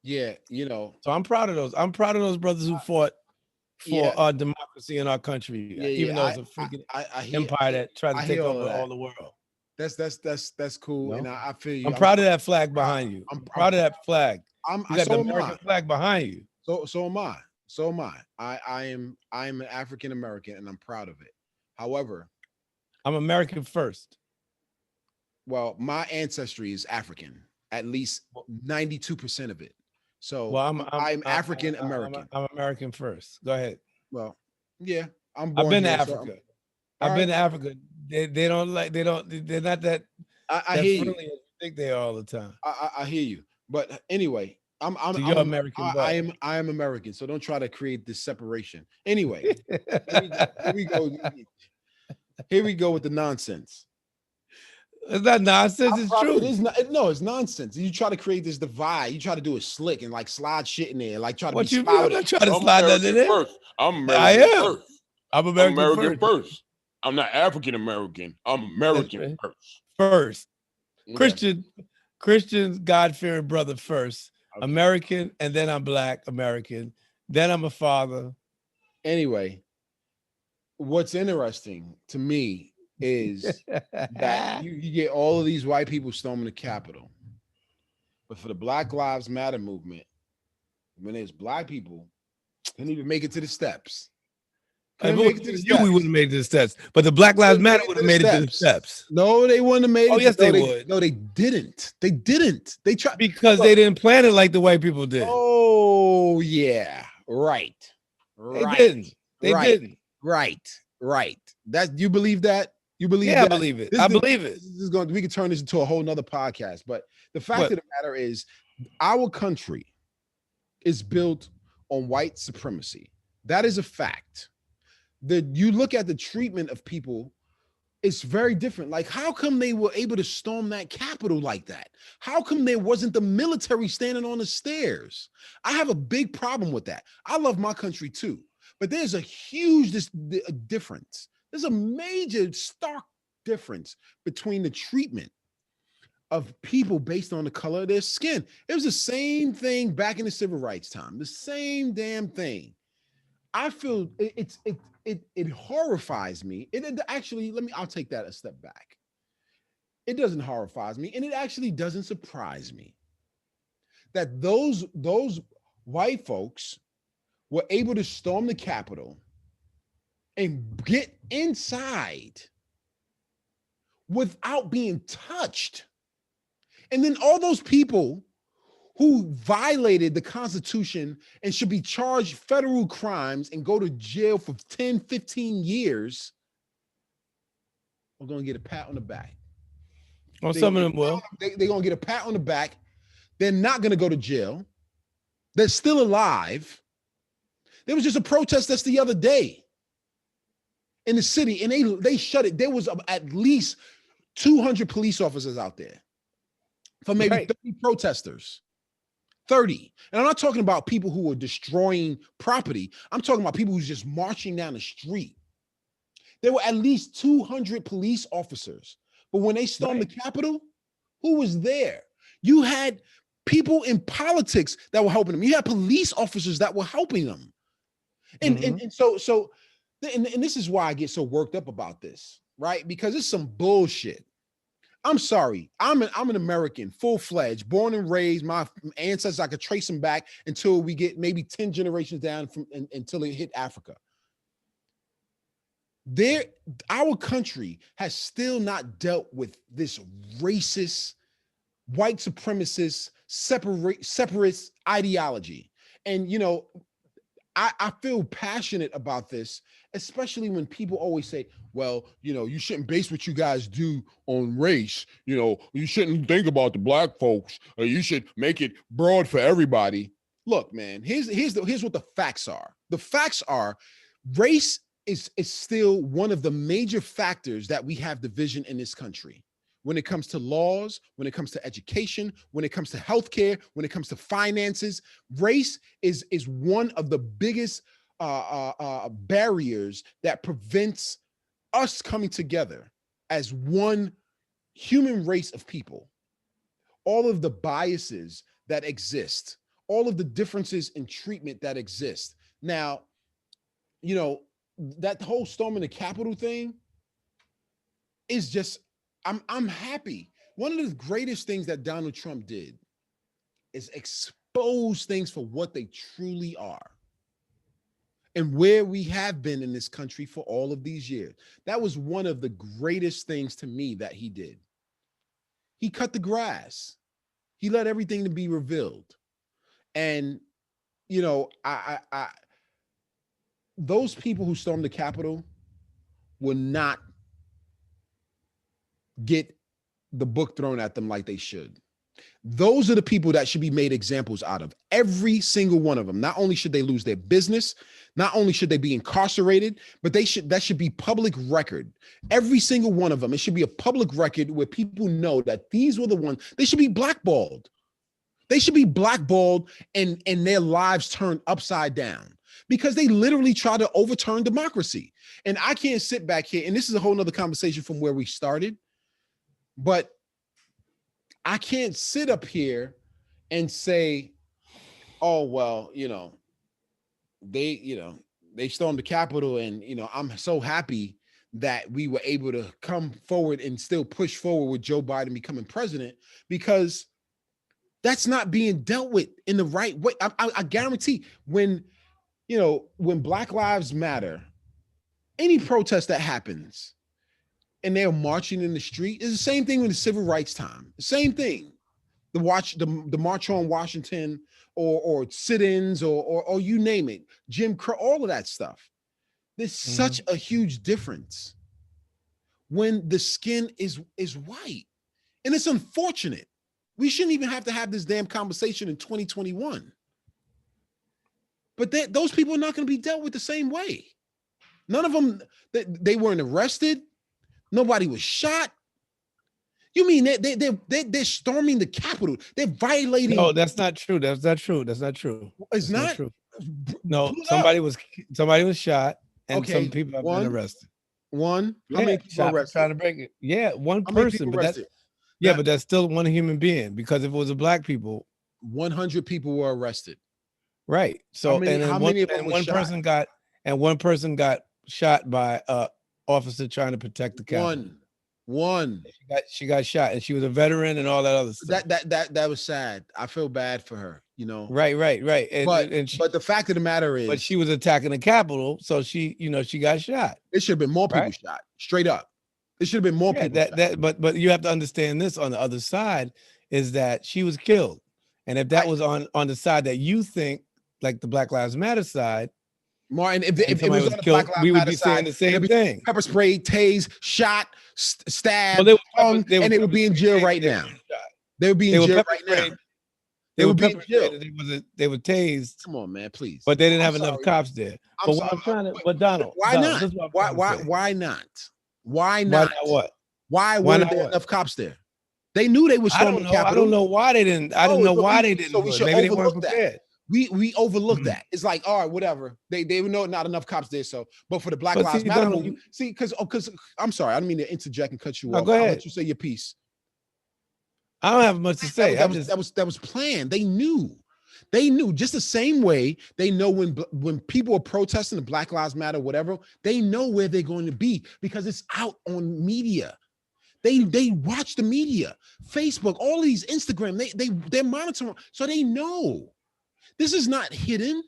A: Yeah,
B: So I'm proud of those. I'm proud of those brothers who fought
A: yeah,
B: for our democracy in our country,
A: yeah,
B: even
A: yeah.
B: though it's a freaking
A: I hear,
B: empire that tried to
A: I
B: take
A: hear all
B: over
A: of
B: all
A: that.
B: the world.
A: That's cool, and
B: No,
A: I feel you.
B: I'm proud of that flag behind you. I'm
A: I'm
B: proud of that flag. You got the
A: so am I.
B: American flag behind you.
A: So am I. So am I. I am an African American, and I'm proud of it. However,
B: I'm American first.
A: well, my ancestry is African, at least 92% of it. So
B: Well,
A: I'm African American.
B: I'm American first. Go ahead.
A: Well, yeah, I'm
B: I've
A: born
B: been to
A: here,
B: Africa.
A: all
B: I've
A: right.
B: been to Africa. They're not that
A: I hear you.
B: friendly as you think they are all the time.
A: I hear you. But anyway,
B: To your American butt.
A: I am American, so don't try to create this separation. Anyway, here we go. Here we go with the nonsense.
B: It's not nonsense. It's true.
A: It is not. No, it's nonsense. You try to create this divide. You try to do it slick and like slide shit in there, like try to
B: What
A: be
B: you mean? I'm
A: stylish.
B: not trying to
C: I'm
B: slide that in
C: American
B: there.
C: first. I'm
B: I
C: American
B: am.
C: first.
B: I'm
C: I'm
B: American,
C: American
B: first.
C: first. I'm not African American. I'm American
B: right.
C: first.
B: First.
A: Okay.
B: Christian, God-fearing brother first.
A: Okay.
B: American, and then I'm Black American. Then I'm a father.
A: Anyway, what's interesting to me is that you get all of these white people storming the Capitol, but for the Black Lives Matter movement, when there's black people, they didn't even make it to the steps.
B: If it was you, we wouldn't have made the steps. But the Black Lives Matter would have made it to the steps.
A: No, they wouldn't have made it.
B: Oh, yes, they would.
A: No, they didn't. They didn't. They tried
B: because they didn't plan it like the white people did.
A: Oh, yeah. Right.
B: They didn't. They didn't.
A: Right. That you believe that? You believe
B: Yeah,
A: that?
B: I believe it. I believe it.
A: This is going. We could turn this into a whole nother podcast. But the fact of the matter is, our country is built on white supremacy. That is a fact. You look at the treatment of people, it's very different. Like, how come they were able to storm that Capitol like that? How come there wasn't the military standing on the stairs? I have a big problem with that. I love my country too, but there's a huge difference. There's a major, stark difference between the treatment of people based on the color of their skin. It was the same thing back in the civil rights time, the same damn thing. I feel it horrifies me. It actually, I'll take that a step back. It doesn't horrify me, and it actually doesn't surprise me that those white folks were able to storm the Capitol and get inside without being touched. And then all those people who violated the Constitution and should be charged federal crimes and go to jail for 10, 15 years are going to get a pat on the back.
B: Well, some of them will.
A: They're going to get a pat on the back. They're not going to go to jail. They're still alive. There was just a protest that's the other day in the city, and they shut it. There was at least 200 police officers out there for maybe 30 protesters. 30. And I'm not talking about people who are destroying property. I'm talking about people who's just marching down the street. There were at least 200 police officers. But when they stormed the Capitol, who was there? You had people in politics that were helping them. You had police officers that were helping them. And so this is why I get so worked up about this, right? Because it's some bullshit. I'm sorry. I'm an American, full-fledged, born and raised. My ancestors, I could trace them back until we get maybe 10 generations down until it hit Africa. Our country has still not dealt with this racist, white supremacist, separatist ideology. And, you know, I feel passionate about this, especially when people always say, well, you know, you shouldn't base what you guys do on race. You know, you shouldn't think about the black folks, or you should make it broad for everybody. Look, man, here's what the facts are. The facts are race is still one of the major factors that we have division in this country. When it comes to laws, when it comes to education, when it comes to healthcare, when it comes to finances, race is one of the biggest barriers that prevents us coming together as one human race of people. All of the biases that exist, all of the differences in treatment that exist. Now, you know, that whole storming the Capitol thing is just, I'm happy. One of the greatest things that Donald Trump did is expose things for what they truly are and where we have been in this country for all of these years. That was one of the greatest things to me that he did. He cut the grass. He let everything to be revealed. And, you know, those people who stormed the Capitol will not get the book thrown at them like they should. Those are the people that should be made examples out of. Every single one of them. Not only should they lose their business, not only should they be incarcerated, but that should be public record. Every single one of them. It should be a public record where people know that these were the ones. They should be blackballed. They should be blackballed and their lives turned upside down because they literally try to overturn democracy. And I can't sit back here, and this is a whole nother conversation from where we started, but I can't sit up here and say, oh, well, they stormed the Capitol and, I'm so happy that we were able to come forward and still push forward with Joe Biden becoming president, because that's not being dealt with in the right way. I guarantee when Black Lives Matter, any protest that happens, and they're marching in the street, it's the same thing with the civil rights time. The same thing. The March on Washington or sit-ins or you name it, Jim Crow, all of that stuff. There's such a huge difference when the skin is white. And it's unfortunate. We shouldn't even have to have this damn conversation in 2021. But those people are not going to be dealt with the same way. None of them, they weren't arrested. Nobody was shot. You mean they're storming the Capitol? They're violating.
B: No, that's not true. That's not true. That's not true.
A: It's not
B: true. No, somebody was shot, and some people have been arrested.
A: One. How many people arrested?
B: Trying to break it. Yeah, one person. But that's still one human being. Because if it was a black people,
A: 100 people were arrested.
B: Right. So one person got shot by officer trying to protect the Capitol.
A: One.
B: She got shot, and she was a veteran and all that other stuff.
A: That was sad. I feel bad for her,
B: Right.
A: But the fact of the matter is,
B: but she was attacking the Capitol, so she got shot.
A: It should have been more people shot. Straight up. It should have been more people shot.
B: But you have to understand this on the other side is that she was killed. And if that was on the side that you think, like the Black Lives Matter side,
A: Martin,
B: and
A: if it
B: somebody
A: was
B: was
A: on the
B: killed,
A: Black Lives
B: we would
A: Matter
B: be saying
A: side,
B: the
A: it'd
B: same
A: be
B: thing.
A: pepper spray, tased, shot,
B: Well,
A: stabbed,
B: they were
A: hung,
B: they
A: and
B: were
A: they would be in jail right now. They would be
B: They
A: in
B: were
A: jail
B: pepper
A: right now.
B: sprayed.
A: They would be in
B: pepper
A: jail.
B: sprayed. They were tased,
A: Come on, man, please.
B: but they didn't
A: I'm
B: have enough
A: sorry.
B: cops there.
A: I'm
B: But
A: sorry.
B: what I'm trying to, but Donald,
A: Why
B: Donald,
A: not?
B: this is what I'm trying to say.
A: Why not? Why
B: Why
A: not?
B: not what?
A: Why
B: Why
A: weren't
B: not
A: there
B: what?
A: enough cops there? They knew they were
B: I
A: storming
B: don't
A: the
B: know. I
A: Capitol.
B: don't know why they didn't. I don't know why they didn't
A: So we
B: do it.
A: should
B: Maybe they weren't
A: overlook that.
B: prepared.
A: We overlook
B: Mhm.
A: that. It's like, all right, whatever. They know not enough cops there. So, but for the Black
B: But
A: Lives
B: see,
A: Matter
B: Donald,
A: movement, because I'm sorry, I don't mean to interject and cut you
B: No,
A: off.
B: go
A: I'll
B: ahead.
A: let you say your piece.
B: I don't have much to say.
A: That was planned. They knew. They knew just the same way they know when people are protesting the Black Lives Matter, whatever, they know where they're going to be because it's out on media. They watch the media, Facebook, all these Instagram. They're monitoring, so they know. This is not hidden.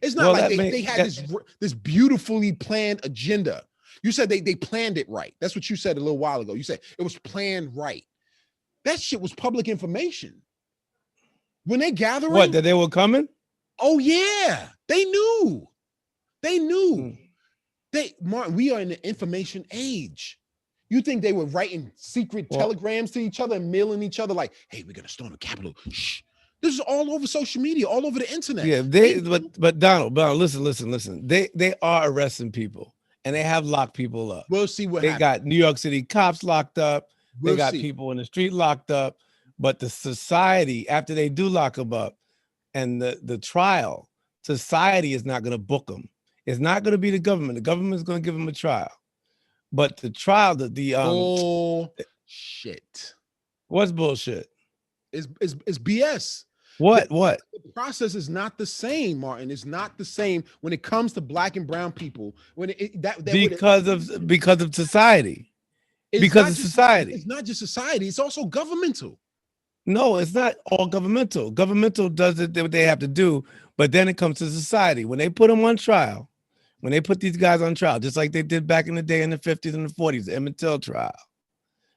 A: It's not like they had this beautifully planned agenda. You said they planned it right. That's what you said a little while ago. You said it was planned right. That shit was public information. When they gathering,
B: what, that they were coming?
A: Oh yeah, they knew. They knew. Martin, we are in the information age. You think they were writing secret telegrams to each other and mailing each other like, "Hey, we're gonna storm the Capitol." Shh. This is all over social media, all over the internet.
B: Yeah, but Donald, listen. They are arresting people and they have locked people up.
A: We'll see what happens.
B: They got New York City cops locked up.
A: We'll
B: they got
A: see.
B: people in the street locked up. But the society, after they do lock them up, and the trial, society is not going to book them. It's not going to be the government. The government is going to give them a trial. But the trial,
A: shit.
B: What's bullshit?
A: It's BS.
B: What?
A: The process is not the same, Martin. It's not the same when it comes to Black and brown people. When
B: because of society. Because of society.
A: It's not just society. It's also governmental.
B: No, it's not all governmental. Governmental does what they have to do, but then it comes to society. When they put them on trial, when they put these guys on trial, just like they did back in the day in the 50s and the 40s, the Emmett Till trial.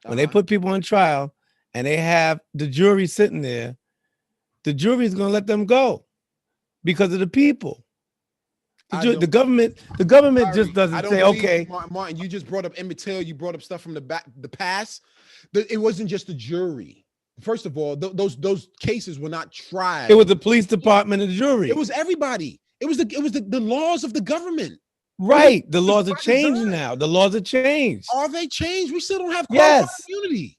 B: When they put people on trial and they have the jury sitting there, the jury is going to let them go because of the people. The government just doesn't say, okay.
A: Martin, you just brought up Emmett Till. You brought up stuff from the past. It wasn't just the jury. First of all, those cases were not tried.
B: It was the police department and the jury.
A: It was everybody. It was the laws of the government.
B: Right. The laws are changed now. The laws are changed.
A: Are they changed? We still don't have qualified immunity.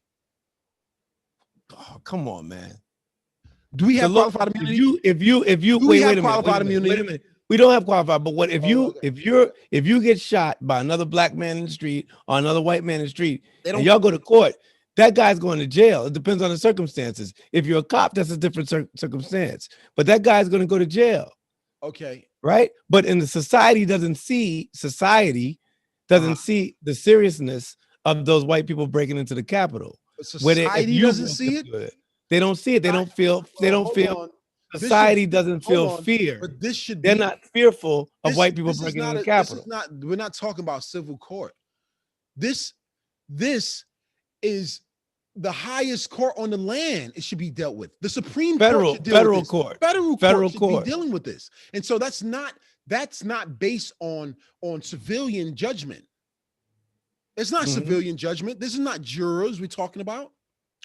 B: Oh, come on, man.
A: Do we have qualified immunity?
B: If you wait a minute. We don't have qualified, but what if you get shot by another black man in the street or another white man in the street and y'all go to court, that guy's going to jail. It depends on the circumstances. If you're a cop, that's a different circumstance. But that guy's going to go to jail.
A: Okay.
B: Right? But in the society doesn't see the seriousness of those white people breaking into the Capitol.
A: Society doesn't see it.
B: They don't see it. They don't feel. Society doesn't feel fear.
A: But this should.
B: They're not fearful of white people breaking into the Capitol.
A: We're not talking about civil court. This is the highest court on the land. It should be dealt with. The Supreme Court,
B: federal court
A: should be dealing with this. And so that's not based on civilian judgment. It's not civilian judgment. This is not jurors we're talking about.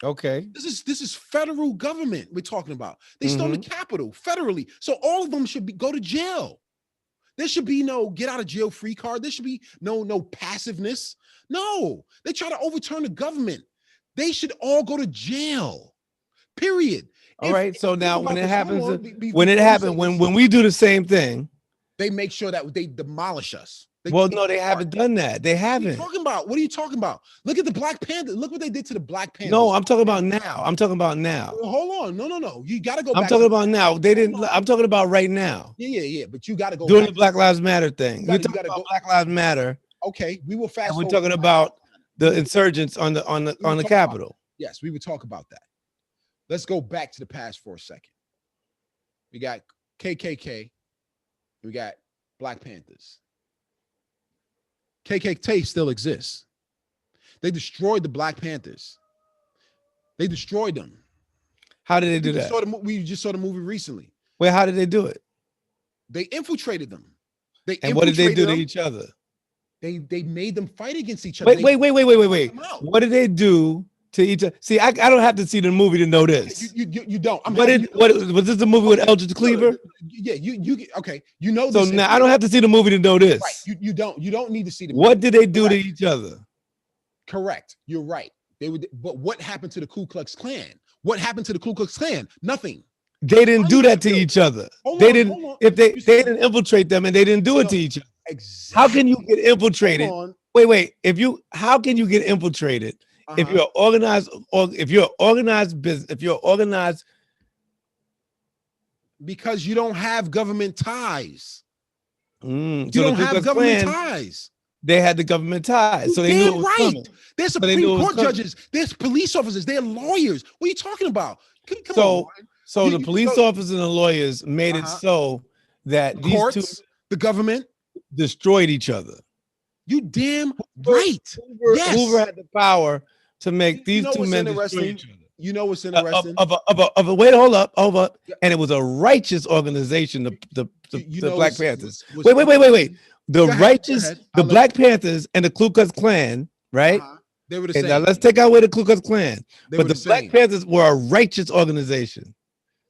B: Okay.
A: This is federal government we're talking about. They stormed the Capitol federally. So all of them should go to jail. There should be no get out of jail free card. There should be no passiveness. No, they try to overturn the government. They should all go to jail. Period.
B: All right. So now when it happens, when we do the same thing,
A: they make sure that they demolish us.
B: They haven't done that. They haven't.
A: What are you talking about? Look at the Black Panther. Look what they did to the Black Panthers.
B: No, I'm talking about now.
A: Hold on. No. You got to go
B: back. I'm talking about now. They didn't. I'm talking about right now.
A: Yeah. But you got to go
B: doing the Black Lives Matter thing. We're talking about Black Lives Matter.
A: Okay, we will fast.
B: And we're talking about the insurgents on the Capitol.
A: Yes, we would talk about that. Let's go back to the past for a second. We got KKK. We got Black Panthers. KKK still exists. They destroyed the Black Panthers. They destroyed them.
B: How did they do that?
A: We just saw the movie recently.
B: Well, how did they do it?
A: They infiltrated them.
B: And what did they do to each other?
A: They made them fight against each other.
B: Wait. What did they do to each other? See, I don't have to see the movie to know this.
A: You don't.
B: What was this the movie with Eldridge Cleaver?
A: Yeah, you okay. You know
B: so
A: this.
B: Now I don't have to see the movie to know this.
A: Right. You don't need to see the movie.
B: What did they do to each other?
A: Correct. You're right. But what happened to the Ku Klux Klan? What happened to the Ku Klux Klan? Nothing.
B: They didn't do that to each other. They didn't infiltrate them, and they didn't do it to each other.
A: Exactly.
B: How can you get infiltrated? Wait. How can you get infiltrated if you're organized, or if you're organized business, if you're organized?
A: Because you don't have government ties.
B: You
A: don't have government ties.
B: They had the government ties, so they knew it was coming.
A: There's Supreme Court judges. There's police officers. They're lawyers. What are you talking about? Come on.
B: So the police officers and the lawyers made it so that these
A: courts, the government
B: destroyed each other.
A: You damn right.
B: Hoover had the power to make these two men destroy each other.
A: You know what's interesting?
B: Wait, hold up. And it was a righteous organization, the Black Panthers. Wait. The Black Panthers and the Ku Klux Klan, right?
A: They were the same.
B: Now let's take away the Ku Klux Klan. But the Black Panthers were a righteous organization.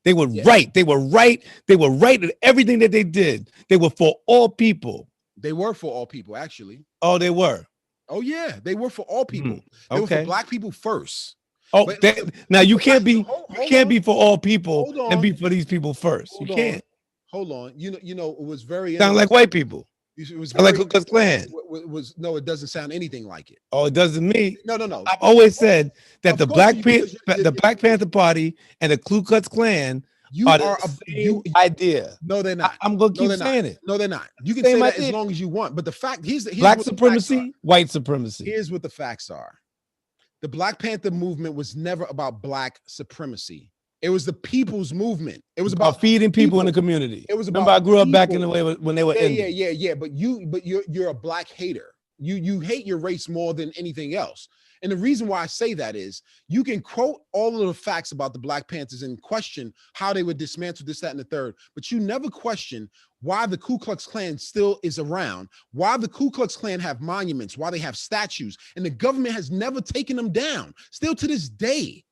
B: They were right. They were right. They were right in everything that they did. They were for all people.
A: They were for all people, actually.
B: Oh, they were.
A: Oh, yeah. They were for all people. They were for Black people first.
B: Oh, now you can't be for all people and be for these people first. You can't.
A: Hold on. You know, it was very
B: sound like white people.
A: It was
B: like Ku Klux Klan.
A: No, it doesn't sound anything like it.
B: Oh, it doesn't me.
A: No.
B: I've always said that the Black Panther Party and the Ku Klux Klan are the same idea.
A: No, they're not.
B: I'm gonna keep saying it.
A: No, they're not. You can say that as long as you want, but the fact here's
B: Black supremacy, white supremacy.
A: Here's what the facts are. The Black Panther movement was never about Black supremacy. It was the people's movement. It was about
B: feeding people in the community.
A: It was about.
B: Remember, I grew up back in the way when they were.
A: Yeah. But you're a Black hater. You hate your race more than anything else. And the reason why I say that is you can quote all of the facts about the Black Panthers and question how they would dismantle this, that, and the third, but you never question why the Ku Klux Klan still is around, why the Ku Klux Klan have monuments, why they have statues, and the government has never taken them down, still to this day.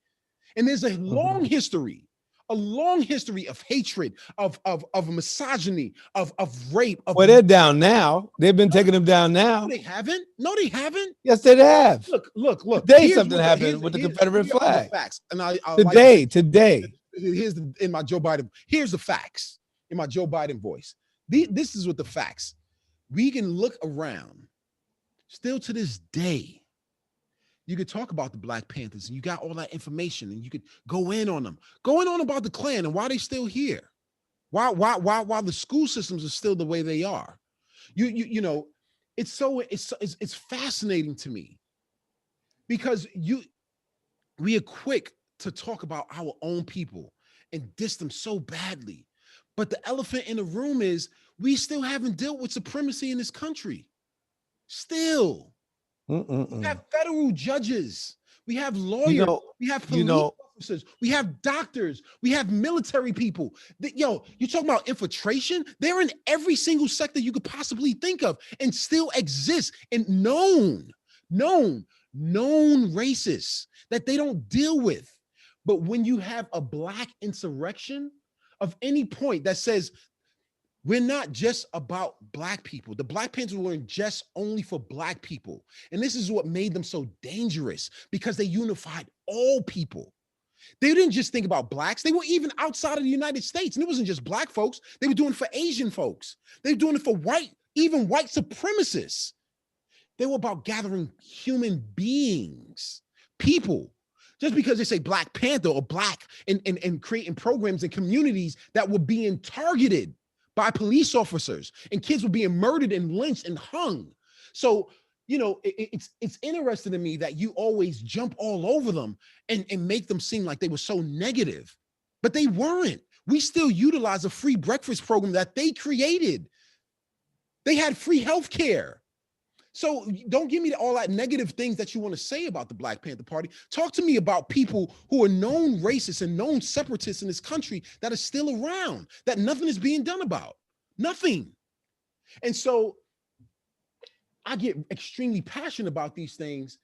A: And there's a long history of hatred, of misogyny, of rape.
B: Well, they're down now. They've been taking them down now.
A: No, they haven't. No, they haven't.
B: Yes, they have.
A: Look.
B: Today something happened with the Confederate flag.
A: Facts. And
B: Today.
A: Here's in my Joe Biden. Here's the facts in my Joe Biden voice. This is what the facts. We can look around. Still to this day, you could talk about the Black Panthers and you got all that information and you could go in on them, about the Klan and why they still here. Why the school systems are still the way they are. You know, it's fascinating to me because we are quick to talk about our own people and diss them so badly. But the elephant in the room is we still haven't dealt with supremacy in this country. Still. We have federal judges, we have lawyers, we have police officers, we have doctors, we have military people. You're talking about infiltration? They're in every single sector you could possibly think of and still exist in known racists that they don't deal with. But when you have a Black insurrection of any point that says, we're not just about Black people. The Black Panthers were just only for Black people. And this is what made them so dangerous because they unified all people. They didn't just think about Blacks. They were even outside of the United States. And it wasn't just Black folks. They were doing it for Asian folks. They were doing it for even white supremacists. They were about gathering human beings, people. Just because they say Black Panther or Black and creating programs and communities that were being targeted by police officers and kids were being murdered and lynched and hung. So, it's interesting to me that you always jump all over them and make them seem like they were so negative, but they weren't. We still utilize a free breakfast program that they created. They had free health care. So don't give me all that negative things that you want to say about the Black Panther Party. Talk to me about people who are known racists and known separatists in this country that are still around, that nothing is being done about. Nothing. And so I get extremely passionate about these things,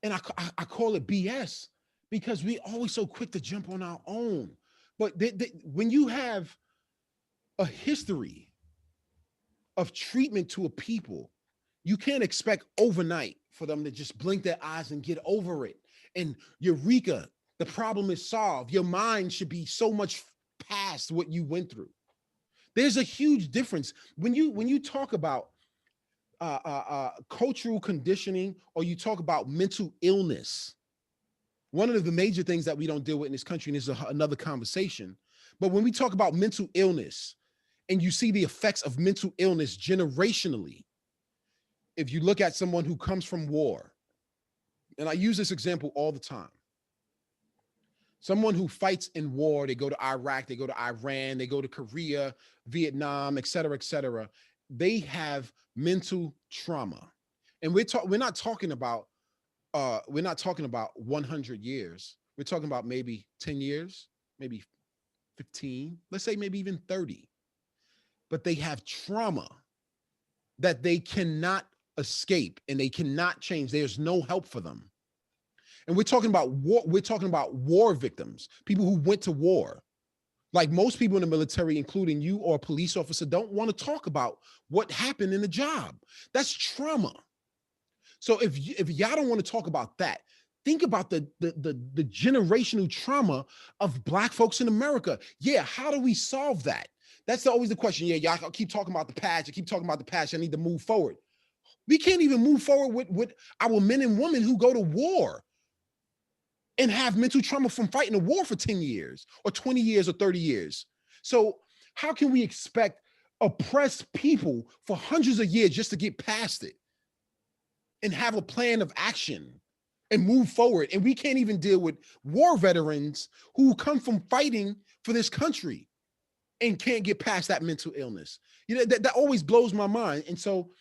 A: and I call it BS because we always so quick to jump on our own. But when you have a history of treatment to a people, you can't expect overnight for them to just blink their eyes and get over it. And eureka, the problem is solved. Your mind should be so much past what you went through. There's a huge difference when you talk about cultural conditioning, or you talk about mental illness. One of the major things that we don't deal with in this country, and this is another conversation, but when we talk about mental illness and you see the effects of mental illness generationally, if you look at someone who comes from war, and I use this example all the time, someone who fights in war, they go to Iraq, they go to Iran, they go to Korea, Vietnam, et cetera, they have mental trauma. And we're not talking about 100 years. We're talking about maybe 10 years, maybe 15, let's say maybe even 30. But they have trauma that they cannot escape and they cannot change. There's no help for them. And we're talking about war. We're talking about war victims, people who went to war. Like most people in the military, including you or a police officer, don't want to talk about what happened in the job. That's trauma. So if y'all don't want to talk about that, think about the generational trauma of Black folks in America. Yeah, how do we solve that? That's always the question. Yeah, y'all keep talking about the past. You keep talking about the past. I need to move forward. We can't even move forward with our men and women who go to war and have mental trauma from fighting a war for 10 years or 20 years or 30 years. So how can we expect oppressed people for hundreds of years just to get past it and have a plan of action and move forward? And we can't even deal with war veterans who come from fighting for this country and can't get past that mental illness. You know, that always blows my mind. And so,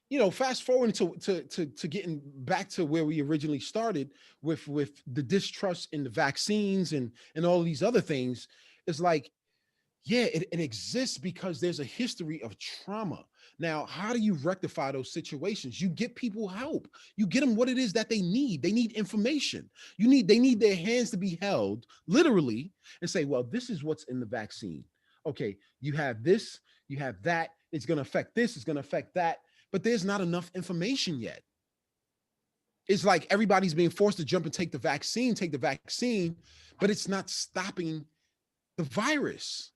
A: you know, fast forward to getting back to where we originally started with the distrust in the vaccines and all these other things, it's like, yeah, it exists because there's a history of trauma. Now, how do you rectify those situations? You get people help. You get them what it is that they need. They need information. They need their hands to be held literally and say, well, this is what's in the vaccine. Okay, you have this, you have that. It's going to affect this, it's going to affect that. But there's not enough information yet. It's like everybody's being forced to jump and take the vaccine, but it's not stopping the virus.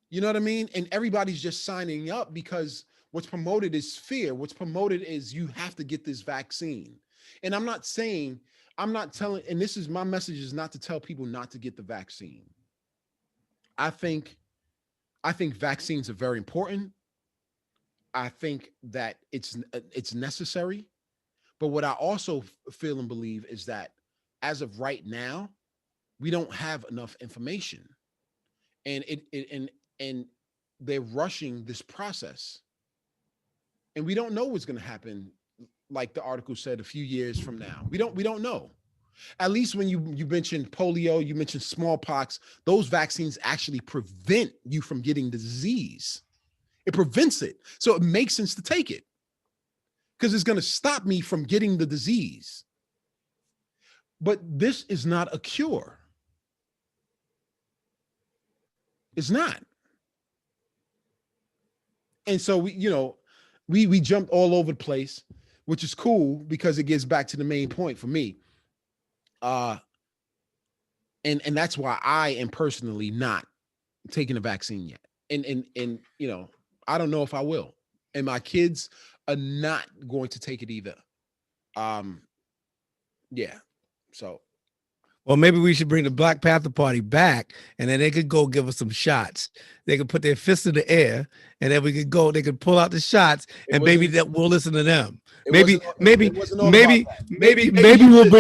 A: You know what I mean? And everybody's just signing up because what's promoted is fear. What's promoted is you have to get this vaccine. And I'm not telling, and this is my message, is not to tell people not to get the vaccine. I think vaccines are very important. I think that it's necessary. But what I also feel and believe is that as of right now, we don't have enough information. And and they're rushing this process. And we don't know what's going to happen, like the article said, a few years from now. We don't know. At least when you mentioned polio, you mentioned smallpox, those vaccines actually prevent you from getting the disease. It prevents it. So it makes sense to take it because it's going to stop me from getting the disease. But this is not a cure. It's not. And so we jumped all over the place, which is cool because it gets back to the main point for me. And that's why I am personally not taking a vaccine yet. And you know, I don't know if I will. And my kids are not going to take it either. Yeah. So.
B: Well, maybe we should bring the Black Panther Party back, and then they could go give us some shots. They could put their fists in the air, and then they could pull out the shots, and maybe that we'll listen to them. Maybe we'll bring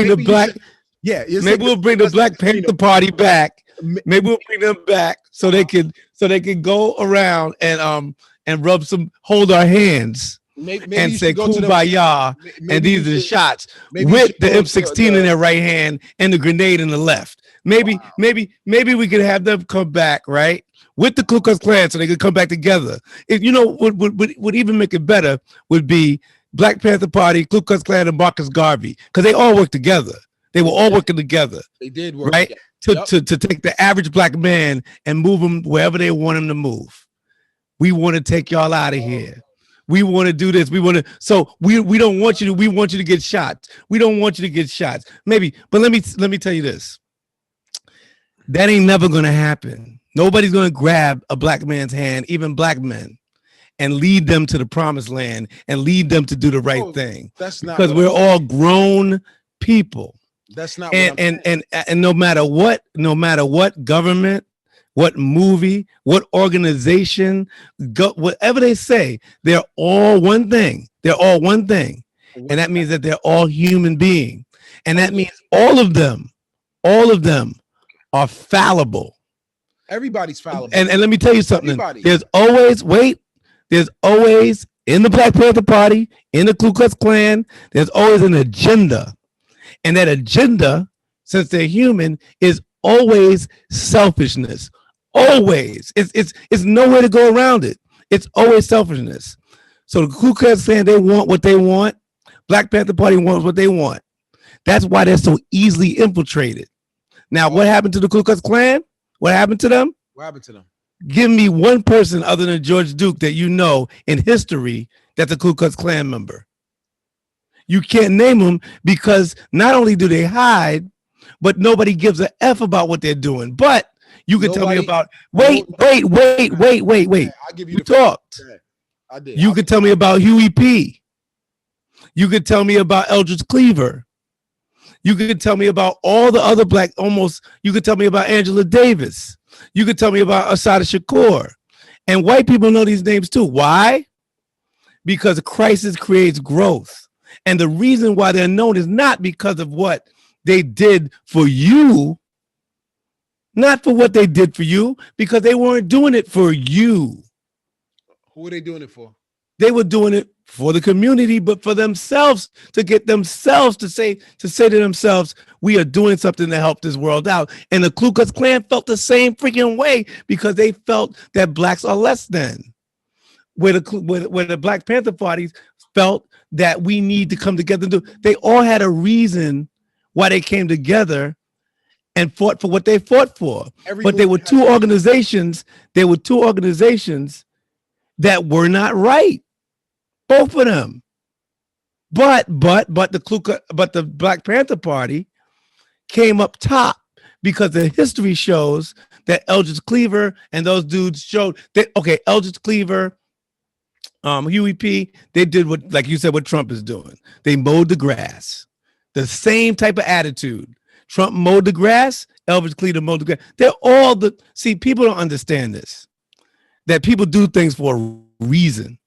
B: the Black. Yeah, maybe we'll bring the Black Panther Party back. Maybe we'll bring them back so they can go around and and hold our hands
A: Maybe
B: and
A: you
B: say
A: should go to the.
B: kumbaya, and
A: Maybe you
B: these are the
A: should.
B: shots
A: Maybe you
B: with
A: should
B: the
A: go to
B: M16 in their right hand and the grenade in the left. Maybe we could have them come back, right? With the Ku Klux Klan so they could come back together. If you know what would even make it better would be Black Panther Party, Ku Klux Klan, and Marcus Garvey, because they all work together. They were all working together,
A: They did work
B: right?
A: together.
B: To take the average black man and move him wherever they want him to move. We want to take y'all out of here. We want to do this. We want to. So we don't want you to. We want you to get shot. We don't want you to get shots. Maybe, but let me tell you this. That ain't never gonna happen. Nobody's gonna grab a black man's hand, even black men, and lead them to the promised land and lead them to do the right thing.
A: That's not
B: because we're all grown people.
A: That's not
B: and no matter what government, what movie, what organization, whatever they say, they're all one thing. They're all one thing. And that means that they're all human beings. And that means all of them are fallible.
A: Everybody's fallible.
B: And let me tell you something.
A: Everybody.
B: There's always in the Black Panther Party, in the Ku Klux Klan, there's always an agenda. And that agenda, since they're human, is always selfishness. Always. It's nowhere to go around it. It's always selfishness. So the Ku Klux Klan, they want what they want. Black Panther Party wants what they want. That's why they're so easily infiltrated. Now, what happened to the Ku Klux Klan? What happened to them?
A: What happened to them?
B: Give me one person other than George Duke that you know in history that's a Ku Klux Klan member. You can't name them because not only do they hide, but nobody gives a F about what they're doing. But you can tell me about, wait.
A: I'll give you
B: the talked.
A: I did.
B: You could tell me about Huey P. You could tell me about Eldridge Cleaver. You could tell me about all the other you could tell me about Angela Davis. You could tell me about Assata Shakur. And white people know these names too. Why? Because crisis creates growth. And the reason why they're known is not because of what they did for you, not for what they did for you, because they weren't doing it for you.
A: Who were they doing it for?
B: They were doing it for the community, but for themselves, to get themselves to say to themselves, we are doing something to help this world out. And the Ku Klux Klan felt the same freaking way because they felt that blacks are less than. Where the Black Panther parties felt that we need to come together and do. They all had a reason why they came together and fought for what they fought for. But there were two organizations. There were two organizations that were not right. Both of them. But the Black Panther Party came up top because the history shows that Eldridge Cleaver and those dudes showed that, okay, Eldridge Cleaver, Huey P, they did what, like you said, what Trump is doing. They mowed the grass. The same type of attitude. Trump mowed the grass, Eldridge Cleaver mowed the grass. They're all people don't understand this. That people do things for a reason.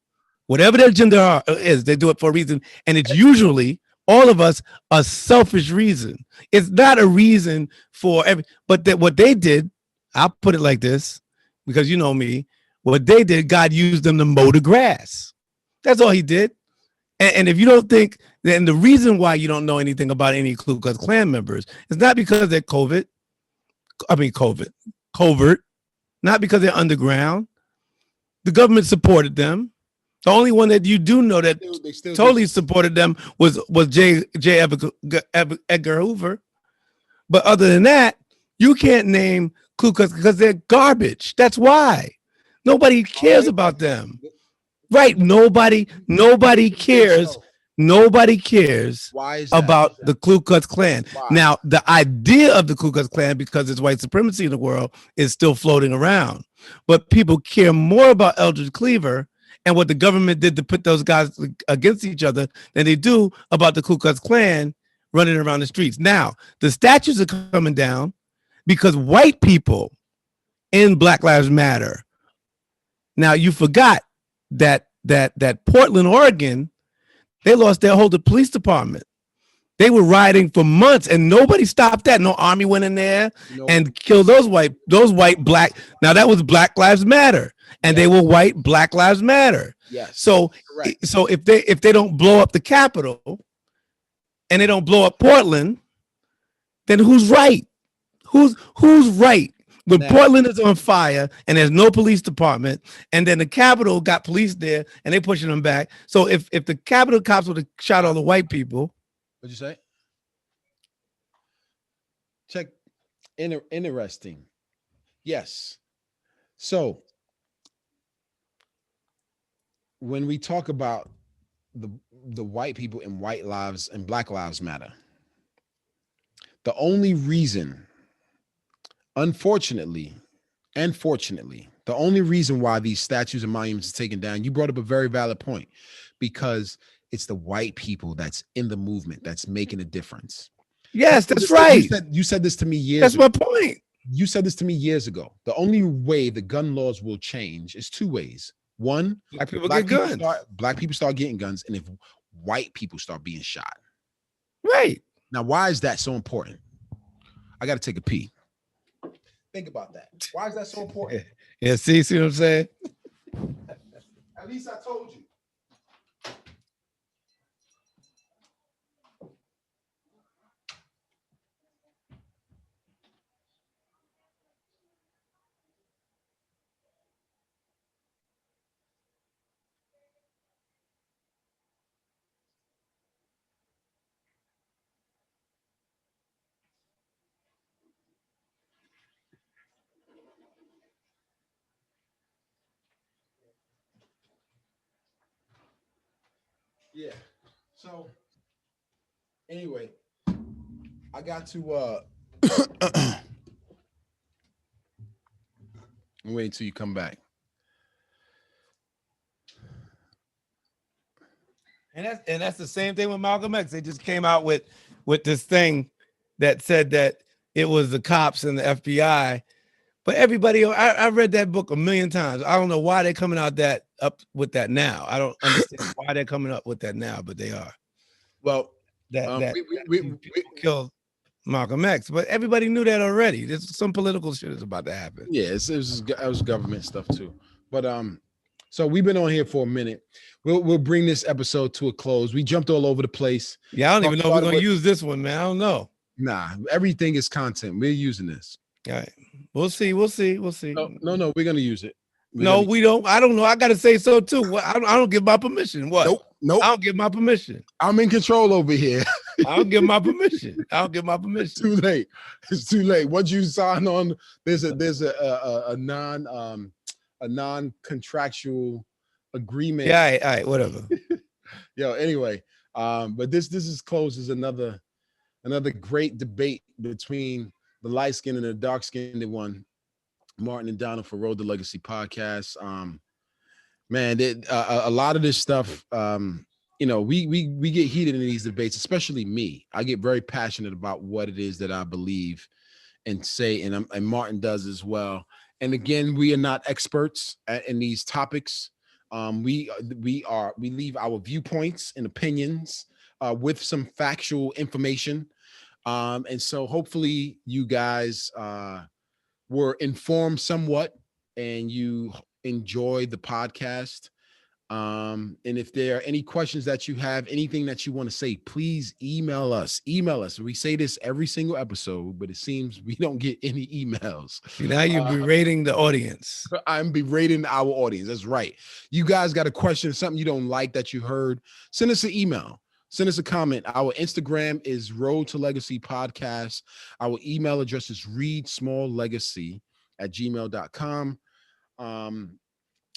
B: Whatever their agenda is, they do it for a reason. And it's usually, all of us, a selfish reason. It's not a reason for but what they did, I'll put it like this, because you know me, what they did, God used them to mow the grass. That's all he did. And if you don't think, then the reason why you don't know anything about any Ku Klux Klan members is not because they're covert, not because they're underground. The government supported them. The only one that you do know that they still totally supported them was J. Edgar Hoover. But other than that, you can't name Ku Klux because they're garbage. That's why. Nobody cares about them. Right. Nobody cares. Nobody cares about the Ku Klux Klan. Why? Now, the idea of the Ku Klux Klan, because there's white supremacy in the world, is still floating around. But people care more about Eldridge Cleaver and what the government did to put those guys against each other than they do about the Ku Klux Klan running around the streets. Now, the statues are coming down because white people in Black Lives Matter. Now, you forgot that Portland, Oregon, they lost their whole police department. They were rioting for months and nobody stopped that. No army went in there and killed those white black. Now that was Black Lives Matter. and
A: Yeah.
B: they were white. Black Lives Matter.
A: Yes.
B: So,
A: Correct.
B: so if they don't blow up the Capitol and they don't blow up Portland, then who's right? Who's right? When
A: Now,
B: Portland is on fire and there's no police department, and then the Capitol got police there and they pushing them back. So if the Capitol cops would have shot all the white people,
A: what'd you say? Check. Interesting. Yes. So when we talk about the the white people and white lives and Black Lives Matter, the only reason, unfortunately and fortunately, the only reason why these statues and monuments are taken down, you brought up a very valid point, because it's the white people that's in the movement that's making a difference.
B: yes, that's right.
A: You said this to me years
B: That's
A: ago.
B: my point.
A: You said this to me years ago. The only way the gun laws will change is two ways. One,
B: Black people get guns.
A: black people start getting guns, and if white people start being shot.
B: Right.
A: Now, why is that so important? I got to take a pee. Think about that. Why is that so important?
B: Yeah, see what I'm saying?
A: At least I told you. Yeah. So anyway, I got to wait until you come back.
B: And that's the same thing with Malcolm X. They just came out with this thing that said that it was the cops and the FBI. But everybody, I read that book a million times. I don't know why they're coming out up with that now. I don't understand why they're coming up with that now, but they are.
A: Well,
B: That people killed Malcolm X, but everybody knew that already. There's some political shit is about to happen.
A: yeah, it was government stuff too. But so we've been on here for a minute. We'll bring this episode to a close. We jumped all over the place.
B: Yeah, I don't even know if we're gonna use this one, man. I don't know.
A: Nah, everything is content. We're using this.
B: All right, we'll see. We'll see.
A: No, we're gonna use it.
B: We don't. I don't know. I gotta say so too. I don't give my permission. What?
A: Nope.
B: I don't give my permission.
A: I'm in control over here.
B: I don't give my permission. I don't give my permission.
A: Too late. It's too late. Once you sign on, there's a non-contractual agreement.
B: Yeah, all right, whatever.
A: Yo, anyway, but this is closed as another great debate between the light-skinned and the dark-skinned one, Martin and Donald for Road to Legacy podcast. Man, a lot of this stuff, we get heated in these debates, especially me. I get very passionate about what it is that I believe and say, and Martin does as well. And again, we are not experts in these topics. We leave our viewpoints and opinions with some factual information. And so hopefully you guys were informed somewhat and you enjoy the podcast. And if there are any questions that you have, anything that you want to say, please email us. We say this every single episode, but it seems we don't get any emails.
B: Now you're berating the audience.
A: I'm berating our audience. That's right. You guys got a question, something you don't like that you heard, send us an email. Send us a comment. Our Instagram is Road to Legacy Podcast. Our email address is readsmalllegacy@gmail.com.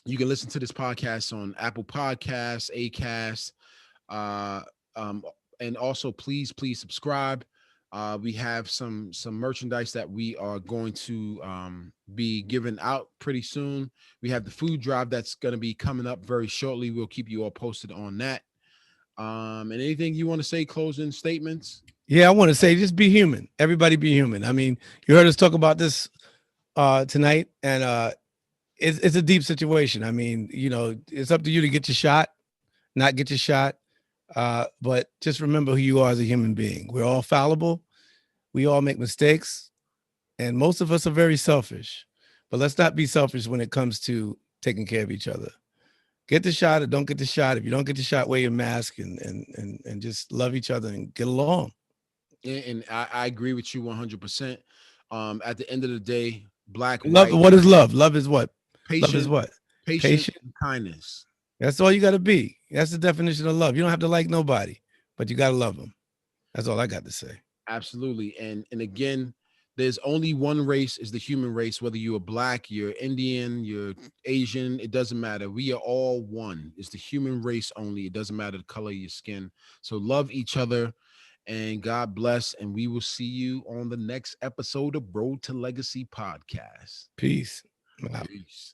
A: You can listen to this podcast on Apple Podcasts, Acast, and also please subscribe. We have some merchandise that we are going to be giving out pretty soon. We have the food drive that's going to be coming up very shortly. We'll keep you all posted on that. And anything you want to say, closing statements?
B: Yeah, I want to say just be human. Everybody be human. I mean, you heard us talk about this tonight, and it's a deep situation. I mean, it's up to you to get your shot, not get your shot. But just remember who you are as a human being. We're all fallible. We all make mistakes. And most of us are very selfish. But let's not be selfish when it comes to taking care of each other. Get the shot or don't get the shot. If you don't get the shot, wear your mask and just love each other and get along.
A: And I agree with you 100%. At the end of the day, black,
B: Love.
A: white,
B: What is love? Love is what? Love is
A: patient,
B: what?
A: patient,
B: Patient.
A: and kindness.
B: That's all you got to be. That's the definition of love. You don't have to like nobody, but you got to love them. That's all I got to say.
A: Absolutely. And again, there's only one race is the human race, whether you're black, you're Indian, you're Asian, it doesn't matter. We are all one. It's the human race only. It doesn't matter the color of your skin. So love each other and God bless. And we will see you on the next episode of Road to Legacy podcast.
B: Peace. Wow.
A: Peace.